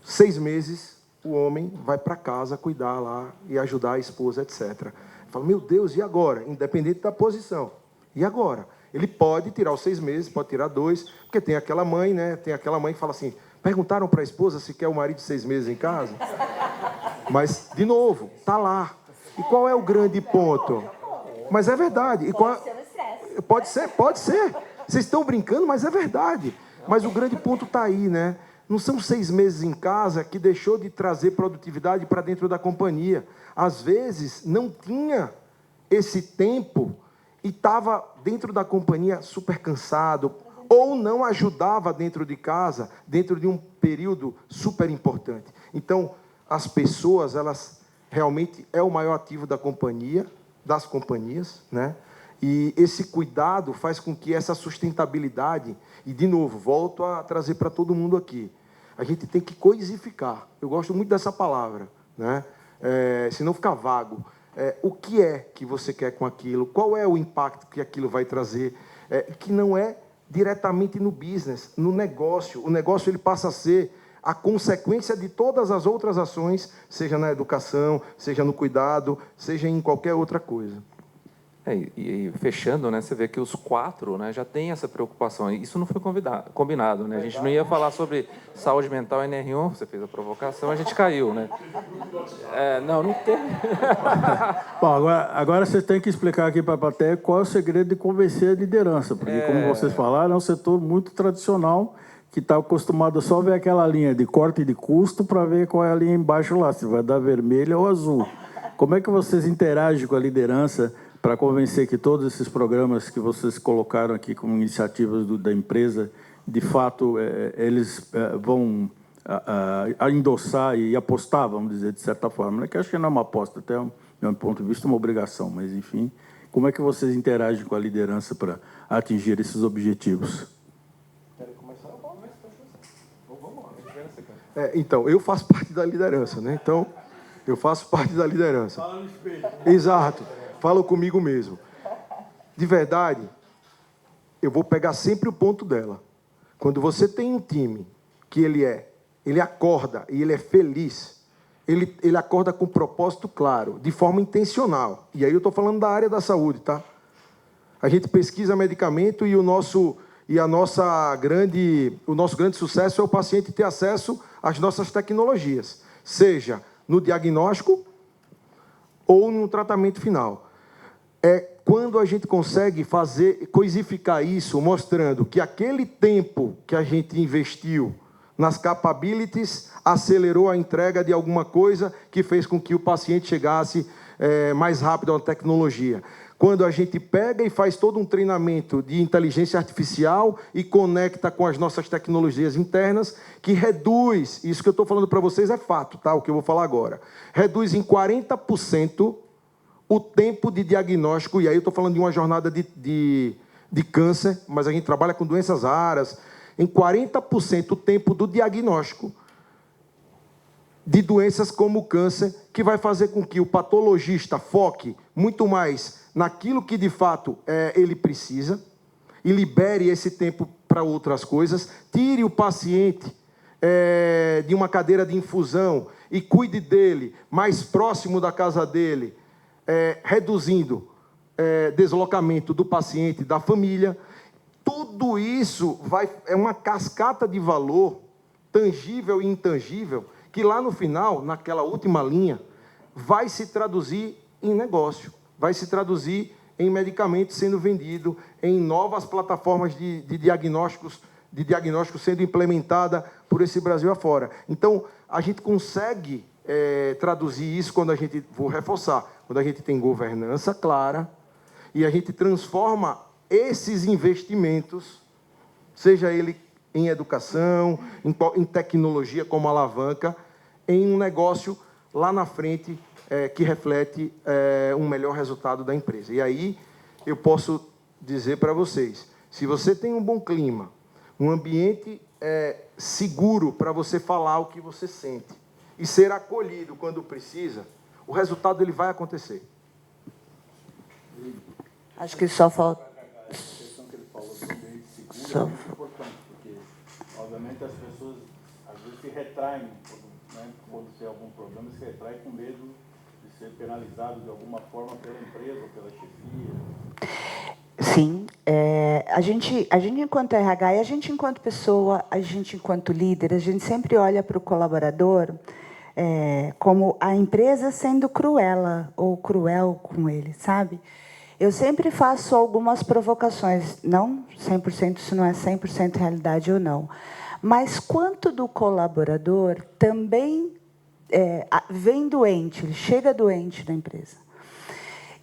6 meses, o homem vai para casa cuidar lá e ajudar a esposa, etc. Fala, meu Deus, e agora? Independente da posição. E agora? Ele pode tirar os 6 meses, pode tirar 2, porque tem aquela mãe, né? Tem aquela mãe que fala assim, perguntaram para a esposa se quer o marido de 6 meses em casa? Mas, de novo, está lá. E qual é o grande ponto? Mas é verdade. E qual... Pode ser, pode ser. Vocês estão brincando, mas é verdade. Mas o grande ponto está aí, né? Não são 6 meses em casa que deixou de trazer produtividade para dentro da companhia. Às vezes, não tinha esse tempo e estava dentro da companhia super cansado, ou não ajudava dentro de casa, dentro de um período super importante. Então, as pessoas, elas realmente é o maior ativo da companhia, das companhias, né? E esse cuidado faz com que essa sustentabilidade, e de novo, volto a trazer para todo mundo aqui, a gente tem que coisificar. Eu gosto muito dessa palavra, né? Senão fica vago. O que é que você quer com aquilo? Qual é o impacto que aquilo vai trazer? Que não é diretamente no business, no negócio. O negócio ele passa a ser a consequência de todas as outras ações, seja na educação, seja no cuidado, seja em qualquer outra coisa. E fechando, né, você vê que os 4, né, já têm essa preocupação. Isso não foi combinado, né? A gente não ia falar sobre saúde mental NR1, você fez a provocação, a gente caiu, né? Não tem. Bom, agora você tem que explicar aqui para a plateia qual é o segredo de convencer a liderança, porque, como vocês falaram, é um setor muito tradicional, que está acostumado a só ver aquela linha de corte de custo para ver qual é a linha embaixo lá, se vai dar vermelho ou azul. Como é que vocês interagem com a liderança para convencer que todos esses programas que vocês colocaram aqui como iniciativas da empresa, de fato, eles vão endossar e apostar, vamos dizer, de certa forma, né? Que acho que não é uma aposta, até do meu ponto de vista, uma obrigação, mas, enfim, como é que vocês interagem com a liderança para atingir esses objetivos? Então, eu faço parte da liderança, né? Então, eu faço parte da liderança. Fala no espelho. Exato. Falo comigo mesmo. De verdade, eu vou pegar sempre o ponto dela. Quando você tem um time que ele acorda e ele é feliz, ele acorda com um propósito claro, de forma intencional. E aí eu estou falando da área da saúde, tá? A gente pesquisa medicamento e o nosso grande sucesso é o paciente ter acesso às nossas tecnologias, seja no diagnóstico ou no tratamento final. é quando a gente consegue coisificar isso, mostrando que aquele tempo que a gente investiu nas capabilities acelerou a entrega de alguma coisa que fez com que o paciente chegasse mais rápido à tecnologia. Quando a gente pega e faz todo um treinamento de inteligência artificial e conecta com as nossas tecnologias internas, que reduz, isso que eu estou falando para vocês é fato, tá? O que eu vou falar agora, reduz em 40% o tempo de diagnóstico, e aí eu estou falando de uma jornada de câncer, mas a gente trabalha com doenças raras, em 40% o tempo do diagnóstico de doenças como o câncer, que vai fazer com que o patologista foque muito mais naquilo que, de fato, ele precisa e libere esse tempo para outras coisas, tire o paciente de uma cadeira de infusão e cuide dele mais próximo da casa dele, reduzindo deslocamento do paciente, da família. Tudo isso é uma cascata de valor tangível e intangível que lá no final, naquela última linha, vai se traduzir em negócio, vai se traduzir em medicamento sendo vendido, em novas plataformas de diagnóstico sendo implementada por esse Brasil afora. Então, a gente consegue traduzir isso quando a gente, vou reforçar, quando a gente tem governança clara e a gente transforma esses investimentos, seja ele em educação, em tecnologia como alavanca, em um negócio lá na frente que reflete um melhor resultado da empresa. E aí eu posso dizer para vocês, se você tem um bom clima, um ambiente seguro para você falar o que você sente e ser acolhido quando precisa, o resultado ele vai acontecer. Acho que só falta... A questão que ele falou do ambiente seguro é muito importante, porque, obviamente, as pessoas, às vezes, se retraem, quando tem algum problema, se retraem com medo de ser penalizado de alguma forma pela empresa ou pela chefia. Sim. A gente, enquanto RH, e a gente, enquanto pessoa, a gente, enquanto líder, a gente sempre olha para o colaborador como a empresa sendo cruel com ele, sabe? Eu sempre faço algumas provocações, não 100%, isso não é 100% realidade ou não, mas quanto do colaborador também vem doente, ele chega doente na empresa.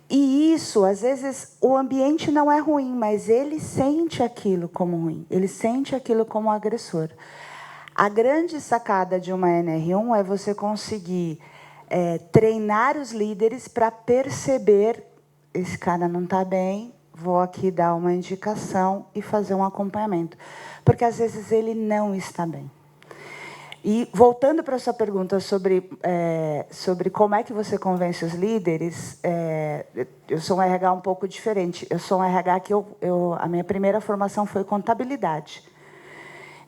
E isso, às vezes, o ambiente não é ruim, mas ele sente aquilo como ruim, ele sente aquilo como agressor. A grande sacada de uma NR1 é você conseguir treinar os líderes para perceber: esse cara não está bem, vou aqui dar uma indicação e fazer um acompanhamento. Porque, às vezes, ele não está bem. E, voltando para a sua pergunta sobre como é que você convence os líderes, eu sou um RH um pouco diferente. Eu sou um RH que a minha primeira formação foi contabilidade.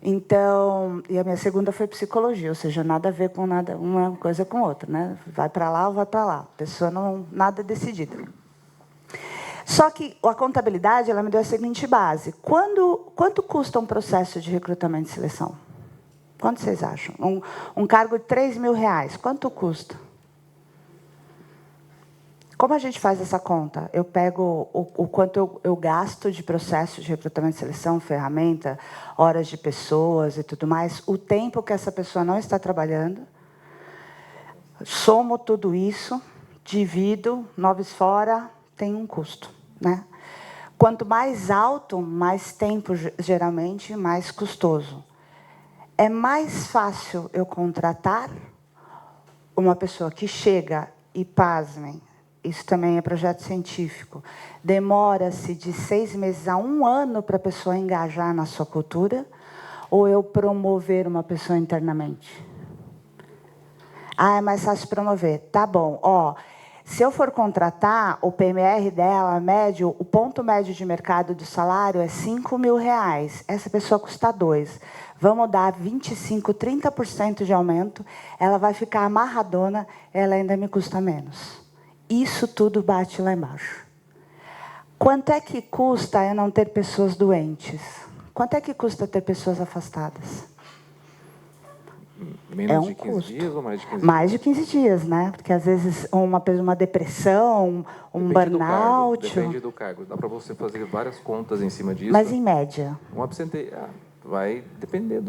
Então, e a minha segunda foi psicologia, ou seja, nada a ver com nada, uma coisa com outra, né? Vai para lá ou vai para lá. A pessoa não, nada decidida. Só que a contabilidade, ela me deu a seguinte base: quanto custa um processo de recrutamento e seleção? Quanto vocês acham? Um cargo de R$3.000, quanto custa? Como a gente faz essa conta? Eu pego o quanto eu gasto de processo de recrutamento e seleção, ferramenta, horas de pessoas e tudo mais, o tempo que essa pessoa não está trabalhando, somo tudo isso, divido, 9 fora, tem um custo, né? Quanto mais alto, mais tempo, geralmente, mais custoso. É mais fácil eu contratar uma pessoa que chega e, pasmem, isso também é projeto científico, demora-se de 6 meses a 1 ano para a pessoa engajar na sua cultura, ou eu promover uma pessoa internamente? Ah, é mais fácil promover. Tá bom. Se eu for contratar, o PMR dela, médio, o ponto médio de mercado do salário é R$5.000. Essa pessoa custa 2. Vamos dar 25%, 30% de aumento, ela vai ficar amarradona, ela ainda me custa menos. Isso tudo bate lá embaixo. Quanto é que custa eu não ter pessoas doentes? Quanto é que custa ter pessoas afastadas? Menos de 15 dias ou mais de 15 dias? Mais de 15 dias, né? Porque às vezes uma depressão, um burnout. Depende do cargo. Dá para você fazer várias contas em cima disso. Mas em média? Um absenteísmo vai depender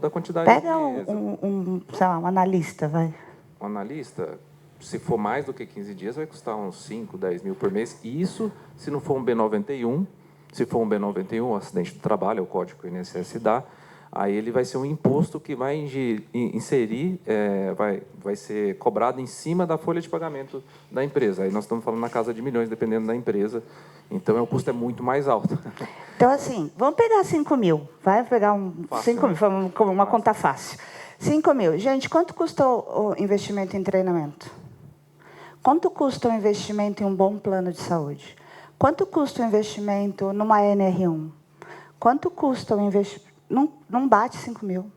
da quantidade Pega de dias. sei lá, um analista, vai. Um analista, se for mais do que 15 dias, vai custar uns 5, 10 mil por mês. E isso, se não for um B91, se for um B91, um acidente do trabalho, é o código que o INSS dá, aí ele vai ser um imposto que vai inserir, vai ser cobrado em cima da folha de pagamento da empresa. Aí nós estamos falando na casa de milhões, dependendo da empresa. Então, o custo é muito mais alto. Então, assim, vamos pegar 5 mil. Vai pegar 5 mil, uma conta fácil. 5 mil. Gente, quanto custa o investimento em treinamento? Quanto custa o investimento em um bom plano de saúde? Quanto custa o investimento numa NR1? Quanto custa o investimento? Não bate 5 mil.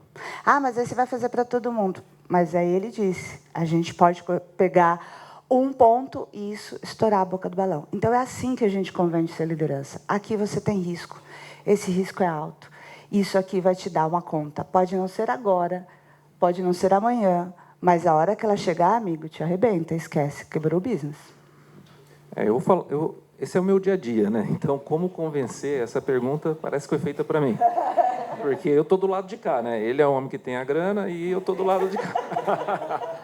Ah, mas aí você vai fazer para todo mundo. Mas aí ele disse, a gente pode pegar um ponto e isso estourar a boca do balão. Então, é assim que a gente convence ser liderança. Aqui você tem risco. Esse risco é alto. Isso aqui vai te dar uma conta. Pode não ser agora, pode não ser amanhã, mas a hora que ela chegar, amigo, te arrebenta, esquece, quebrou o business. Esse é o meu dia a dia, né? Então, como convencer? Essa pergunta parece que foi feita para mim. Porque eu estou do lado de cá, né? Ele é o homem que tem a grana e eu estou do lado de cá.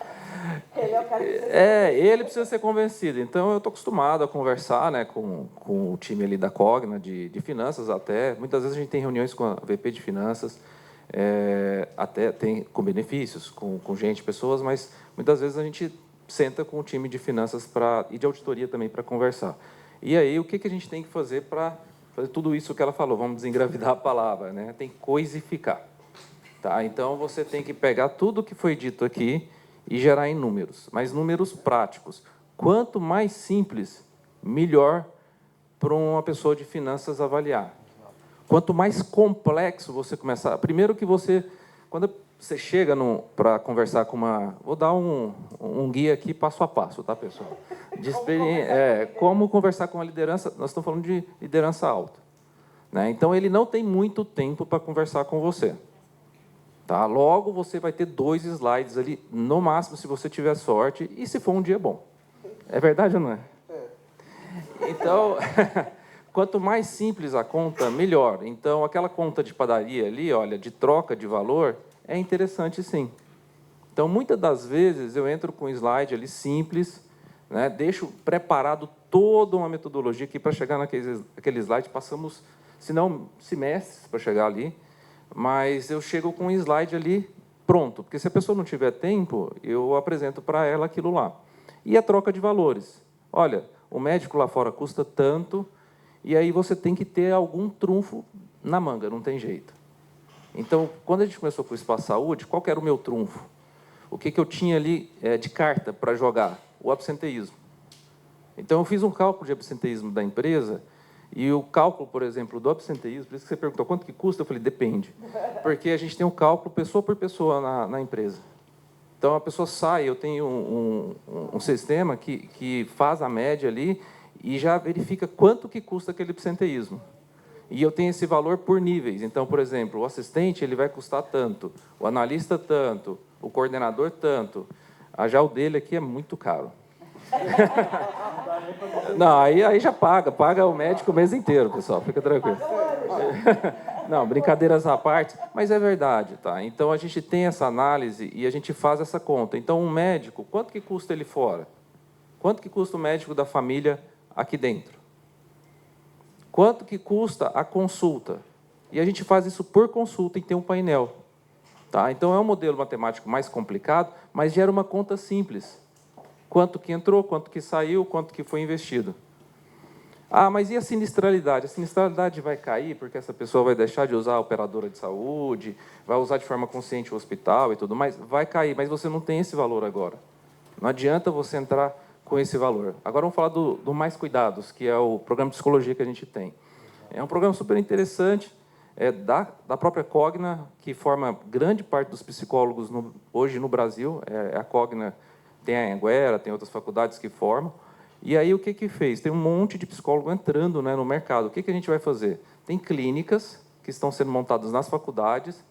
Ele é o cara que ele precisa ser convencido. Então, eu estou acostumado a conversar, né, com o time ali da Cogna, de finanças até. Muitas vezes a gente tem reuniões com a VP de finanças, até tem com benefícios, com gente, pessoas, mas muitas vezes a gente senta com o time de finanças e de auditoria também para conversar. E aí, o que a gente tem que fazer para fazer tudo isso que ela falou? Vamos desengravidar a palavra, né? Tem que coisificar. Tá? Então, você tem que pegar tudo que foi dito aqui e gerar em números, mas números práticos. Quanto mais simples, melhor para uma pessoa de finanças avaliar. Quanto mais complexo você começar... Primeiro que quando você chega para conversar com uma... Vou dar um guia aqui passo a passo, tá, pessoal? De experiência, como conversar com a liderança. Nós estamos falando de liderança alta, né? Então, ele não tem muito tempo para conversar com você. Tá? Logo, você vai ter 2 slides ali, no máximo, se você tiver sorte, e se for um dia bom. É verdade ou não é? Então, quanto mais simples a conta, melhor. Então, aquela conta de padaria ali, olha, de troca de valor, é interessante sim. Então, muitas das vezes, eu entro com um slide ali simples, né, deixo preparado toda uma metodologia aqui para chegar naquele slide. Passamos, se não, semestres para chegar ali, mas eu chego com um slide ali pronto, porque se a pessoa não tiver tempo, eu apresento para ela aquilo lá. E a troca de valores. Olha, o médico lá fora custa tanto, e aí você tem que ter algum trunfo na manga, não tem jeito. Então, quando a gente começou com o Espaço Saúde, qual que era o meu trunfo? O que eu tinha ali de carta para jogar? O absenteísmo. Então, eu fiz um cálculo de absenteísmo da empresa, e o cálculo, por exemplo, do absenteísmo, por isso que você perguntou quanto que custa, eu falei, depende. Porque a gente tem um cálculo pessoa por pessoa na empresa. Então, a pessoa sai, eu tenho um sistema que faz a média ali e já verifica quanto que custa aquele absenteísmo. E eu tenho esse valor por níveis. Então, por exemplo, o assistente ele vai custar tanto, o analista tanto, o coordenador tanto. Já o dele aqui é muito caro. Não, aí já paga o médico o mês inteiro, pessoal, fica tranquilo. Não, brincadeiras à parte, mas é verdade, tá? Então, a gente tem essa análise e a gente faz essa conta. Então, um médico, quanto que custa ele fora? Quanto que custa o médico da família aqui dentro? Quanto que custa a consulta? E a gente faz isso por consulta e tem um painel. Tá? Então, é um modelo matemático mais complicado, mas gera uma conta simples. Quanto que entrou, quanto que saiu, quanto que foi investido. Ah, mas e a sinistralidade? A sinistralidade vai cair porque essa pessoa vai deixar de usar a operadora de saúde, vai usar de forma consciente o hospital e tudo mais? Vai cair, mas você não tem esse valor agora. Não adianta você entrar com esse valor. Agora vamos falar do Mais Cuidados, que é o programa de psicologia que a gente tem. É um programa super interessante, da própria Cogna, que forma grande parte dos psicólogos hoje no Brasil. A Cogna tem a Anhanguera, tem outras faculdades que formam. E aí o que fez? Tem um monte de psicólogo entrando, né, no mercado. O que a gente vai fazer? Tem clínicas que estão sendo montadas nas faculdades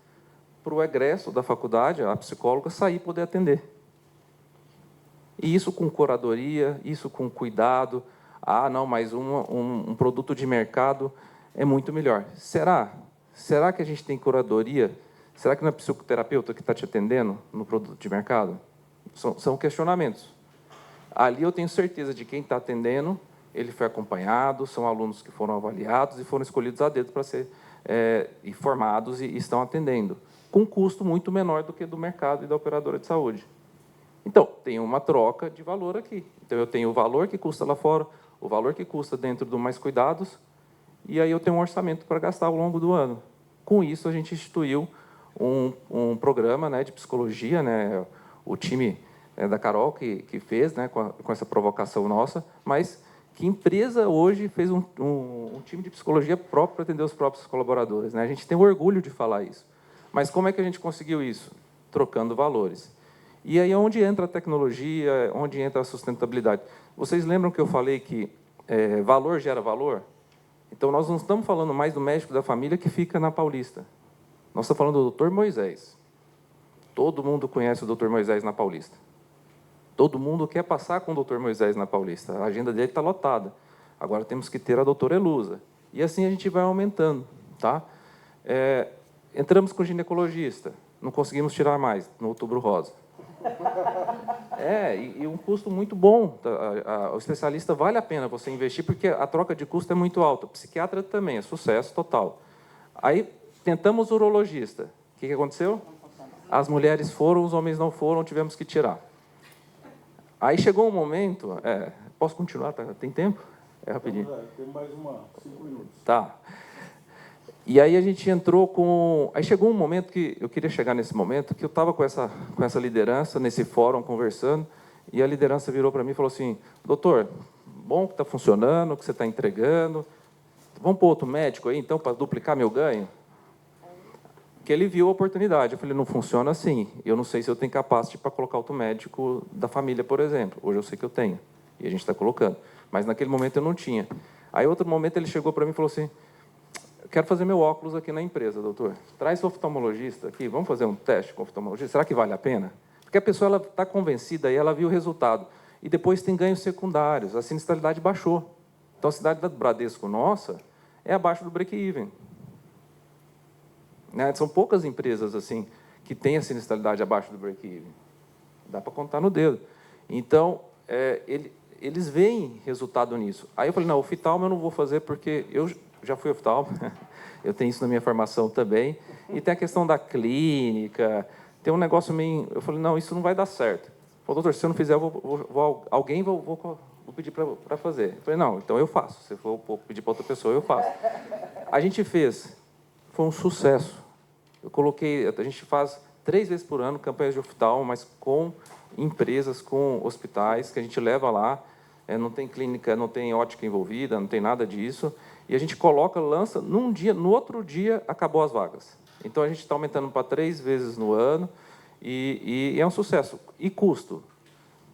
para o egresso da faculdade, a psicóloga, sair e poder atender. E isso com curadoria, isso com cuidado. Ah, não, mas um produto de mercado é muito melhor. Será? Será que a gente tem curadoria? Será que não é psicoterapeuta que está te atendendo no produto de mercado? São questionamentos. Ali eu tenho certeza de quem está atendendo, ele foi acompanhado, são alunos que foram avaliados e foram escolhidos a dedo para ser formados e estão atendendo, com um custo muito menor do que do mercado e da operadora de saúde. Então, tem uma troca de valor aqui. Então, eu tenho o valor que custa lá fora, o valor que custa dentro do Mais Cuidados, e aí eu tenho um orçamento para gastar ao longo do ano. Com isso, a gente instituiu um programa, né, de psicologia, né, o time da Carol que fez, né, com essa provocação nossa, mas que empresa hoje fez um time de psicologia próprio para atender os próprios colaboradores, né? A gente tem orgulho de falar isso. Mas como é que a gente conseguiu isso? Trocando valores. E aí é onde entra a tecnologia, onde entra a sustentabilidade. Vocês lembram que eu falei que valor gera valor? Então, nós não estamos falando mais do médico da família que fica na Paulista. Nós estamos falando do Dr. Moisés. Todo mundo conhece o Dr. Moisés na Paulista. Todo mundo quer passar com o Dr. Moisés na Paulista. A agenda dele está lotada. Agora temos que ter a doutora Elusa. E assim a gente vai aumentando. Tá? Entramos com o ginecologista. Não conseguimos tirar mais no Outubro Rosa. E um custo muito bom. O especialista vale a pena você investir, porque a troca de custo é muito alta. O psiquiatra também, é sucesso total. Aí, tentamos urologista. O que aconteceu? As mulheres foram, os homens não foram, tivemos que tirar. Aí chegou um momento... posso continuar? Tem tempo? É rapidinho. Tem mais 5 minutos. Tá. E aí a gente entrou com... Aí chegou um momento que eu queria chegar nesse momento, que eu estava com essa liderança, nesse fórum, conversando, e a liderança virou para mim e falou assim, doutor, bom que está funcionando, que você está entregando, vamos para outro médico aí, então, para duplicar meu ganho? Que ele viu a oportunidade. Eu falei, não funciona assim. Eu não sei se eu tenho capacidade para colocar outro médico da família, por exemplo. Hoje eu sei que eu tenho, e a gente está colocando. Mas naquele momento eu não tinha. Aí, outro momento, ele chegou para mim e falou assim, quero fazer meu óculos aqui na empresa, doutor. Traz o oftalmologista aqui, vamos fazer um teste com o oftalmologista. Será que vale a pena? Porque a pessoa está convencida e ela viu o resultado. E depois tem ganhos secundários. A sinistralidade baixou. Então, a cidade da Bradesco nossa é abaixo do break-even. Né? São poucas empresas assim que têm a sinistralidade abaixo do break-even. Dá para contar no dedo. Então, eles veem resultado nisso. Aí eu falei, não, oftalmo eu não vou fazer porque eu já fui oftalmo, eu tenho isso na minha formação também, e tem a questão da clínica, tem um negócio meio... Eu falei, não, isso não vai dar certo. Ele falou, doutor, se eu não fizer, vou pedir para fazer. Eu falei, não, então eu faço. Se for pedir para outra pessoa, eu faço. A gente fez, foi um sucesso. A gente faz 3 vezes por ano campanhas de oftalmo, mas com empresas, com hospitais, que a gente leva lá, não tem clínica, não tem ótica envolvida, não tem nada disso, e a gente lança num dia, no outro dia acabou as vagas. Então a gente está aumentando para 3 vezes no ano e é um sucesso. E custo?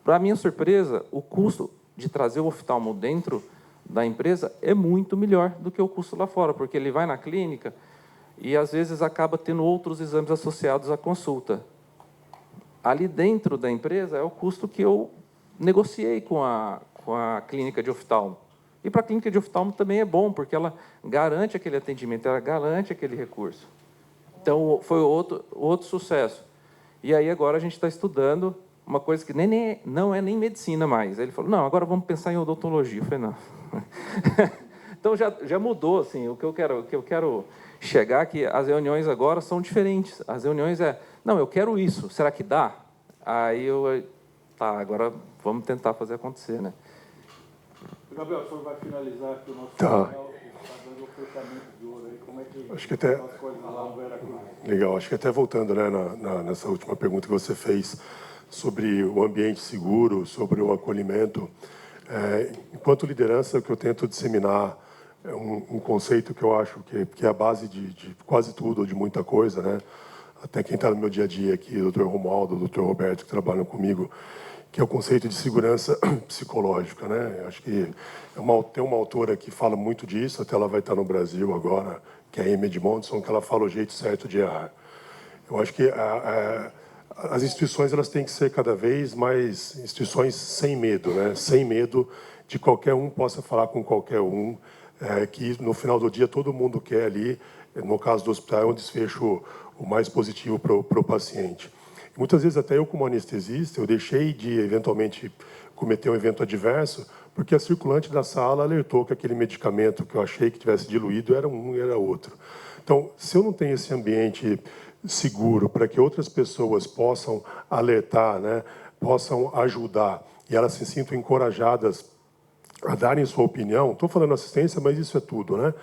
Para minha surpresa, o custo de trazer o oftalmo dentro da empresa é muito melhor do que o custo lá fora, porque ele vai na clínica e às vezes acaba tendo outros exames associados à consulta. Ali dentro da empresa é o custo que eu negociei com a clínica de oftalmo. E para a clínica de oftalmo também é bom, porque ela garante aquele atendimento, ela garante aquele recurso. Então, foi outro sucesso. E aí, agora, a gente está estudando uma coisa que não é nem medicina mais. Aí ele falou, não, agora vamos pensar em odontologia. Eu falei, não. Então, já mudou. Assim, o que eu quero chegar é que as reuniões agora são diferentes. As reuniões não, eu quero isso, será que dá? Aí tá, agora vamos tentar fazer acontecer, né? Gabriel, o senhor vai finalizar aqui o nosso painel, está dando o fechamento de ouro aí, como é que acho que até... as coisas lá no Veracruz? Legal, acho que até voltando, né, nessa última pergunta que você fez sobre o ambiente seguro, sobre o acolhimento, enquanto liderança, o que eu tento disseminar é um conceito que eu acho que é a base de quase tudo, ou de muita coisa, né? Até quem está no meu dia a dia aqui, o Dr. Romualdo, o Dr. Roberto, que trabalham comigo, que é o conceito de segurança psicológica, né? Acho que tem uma autora que fala muito disso, até ela vai estar no Brasil agora, que é a Amy Edmondson, que ela fala o jeito certo de errar. Eu acho que as instituições elas têm que ser cada vez mais instituições sem medo, né? Sem medo de qualquer um possa falar com qualquer um, que no final do dia todo mundo quer ali, no caso do hospital, é um desfecho o mais positivo para o paciente. E muitas vezes até eu como anestesista, eu deixei de eventualmente cometer um evento adverso porque a circulante da sala alertou que aquele medicamento que eu achei que tivesse diluído era um e era outro. Então, se eu não tenho esse ambiente seguro para que outras pessoas possam alertar, né, possam ajudar e elas se sintam encorajadas a darem sua opinião, estou falando assistência, mas isso é tudo, né?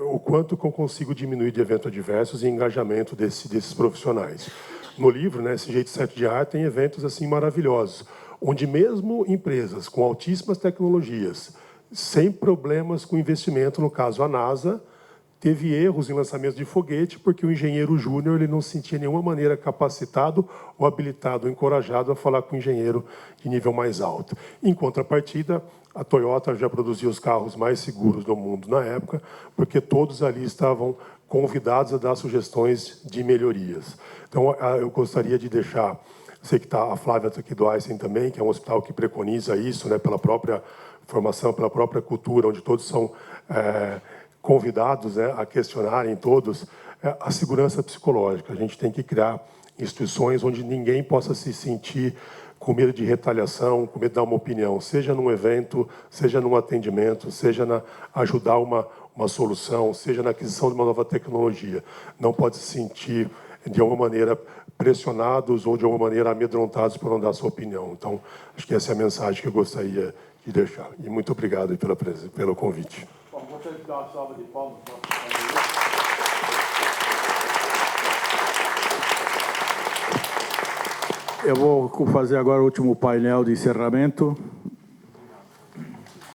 O quanto que eu consigo diminuir de eventos adversos e engajamento desses profissionais. No livro, né, esse jeito certo de ar, tem eventos assim maravilhosos, onde mesmo empresas com altíssimas tecnologias, sem problemas com investimento, no caso a NASA, teve erros em lançamento de foguete porque o engenheiro júnior ele não se sentia de nenhuma maneira capacitado ou habilitado, ou encorajado a falar com o engenheiro de nível mais alto. Em contrapartida, a Toyota já produzia os carros mais seguros do mundo na época, porque todos ali estavam convidados a dar sugestões de melhorias. Então, eu gostaria de deixar, sei que a Flávia está aqui do Einstein também, que é um hospital que preconiza isso, né, pela própria formação, pela própria cultura, onde todos são convidados, né, a questionarem todos a segurança psicológica. A gente tem que criar instituições onde ninguém possa se sentir com medo de retaliação, com medo de dar uma opinião, seja num evento, seja num atendimento, seja na ajudar uma solução, seja na aquisição de uma nova tecnologia. Não pode se sentir, de alguma maneira, pressionados ou, de alguma maneira, amedrontados por não dar sua opinião. Então, acho que essa é a mensagem que eu gostaria de deixar. E muito obrigado pelo convite. Bom, gostaria de dar uma salva de palmas. Eu vou fazer agora o último painel de encerramento.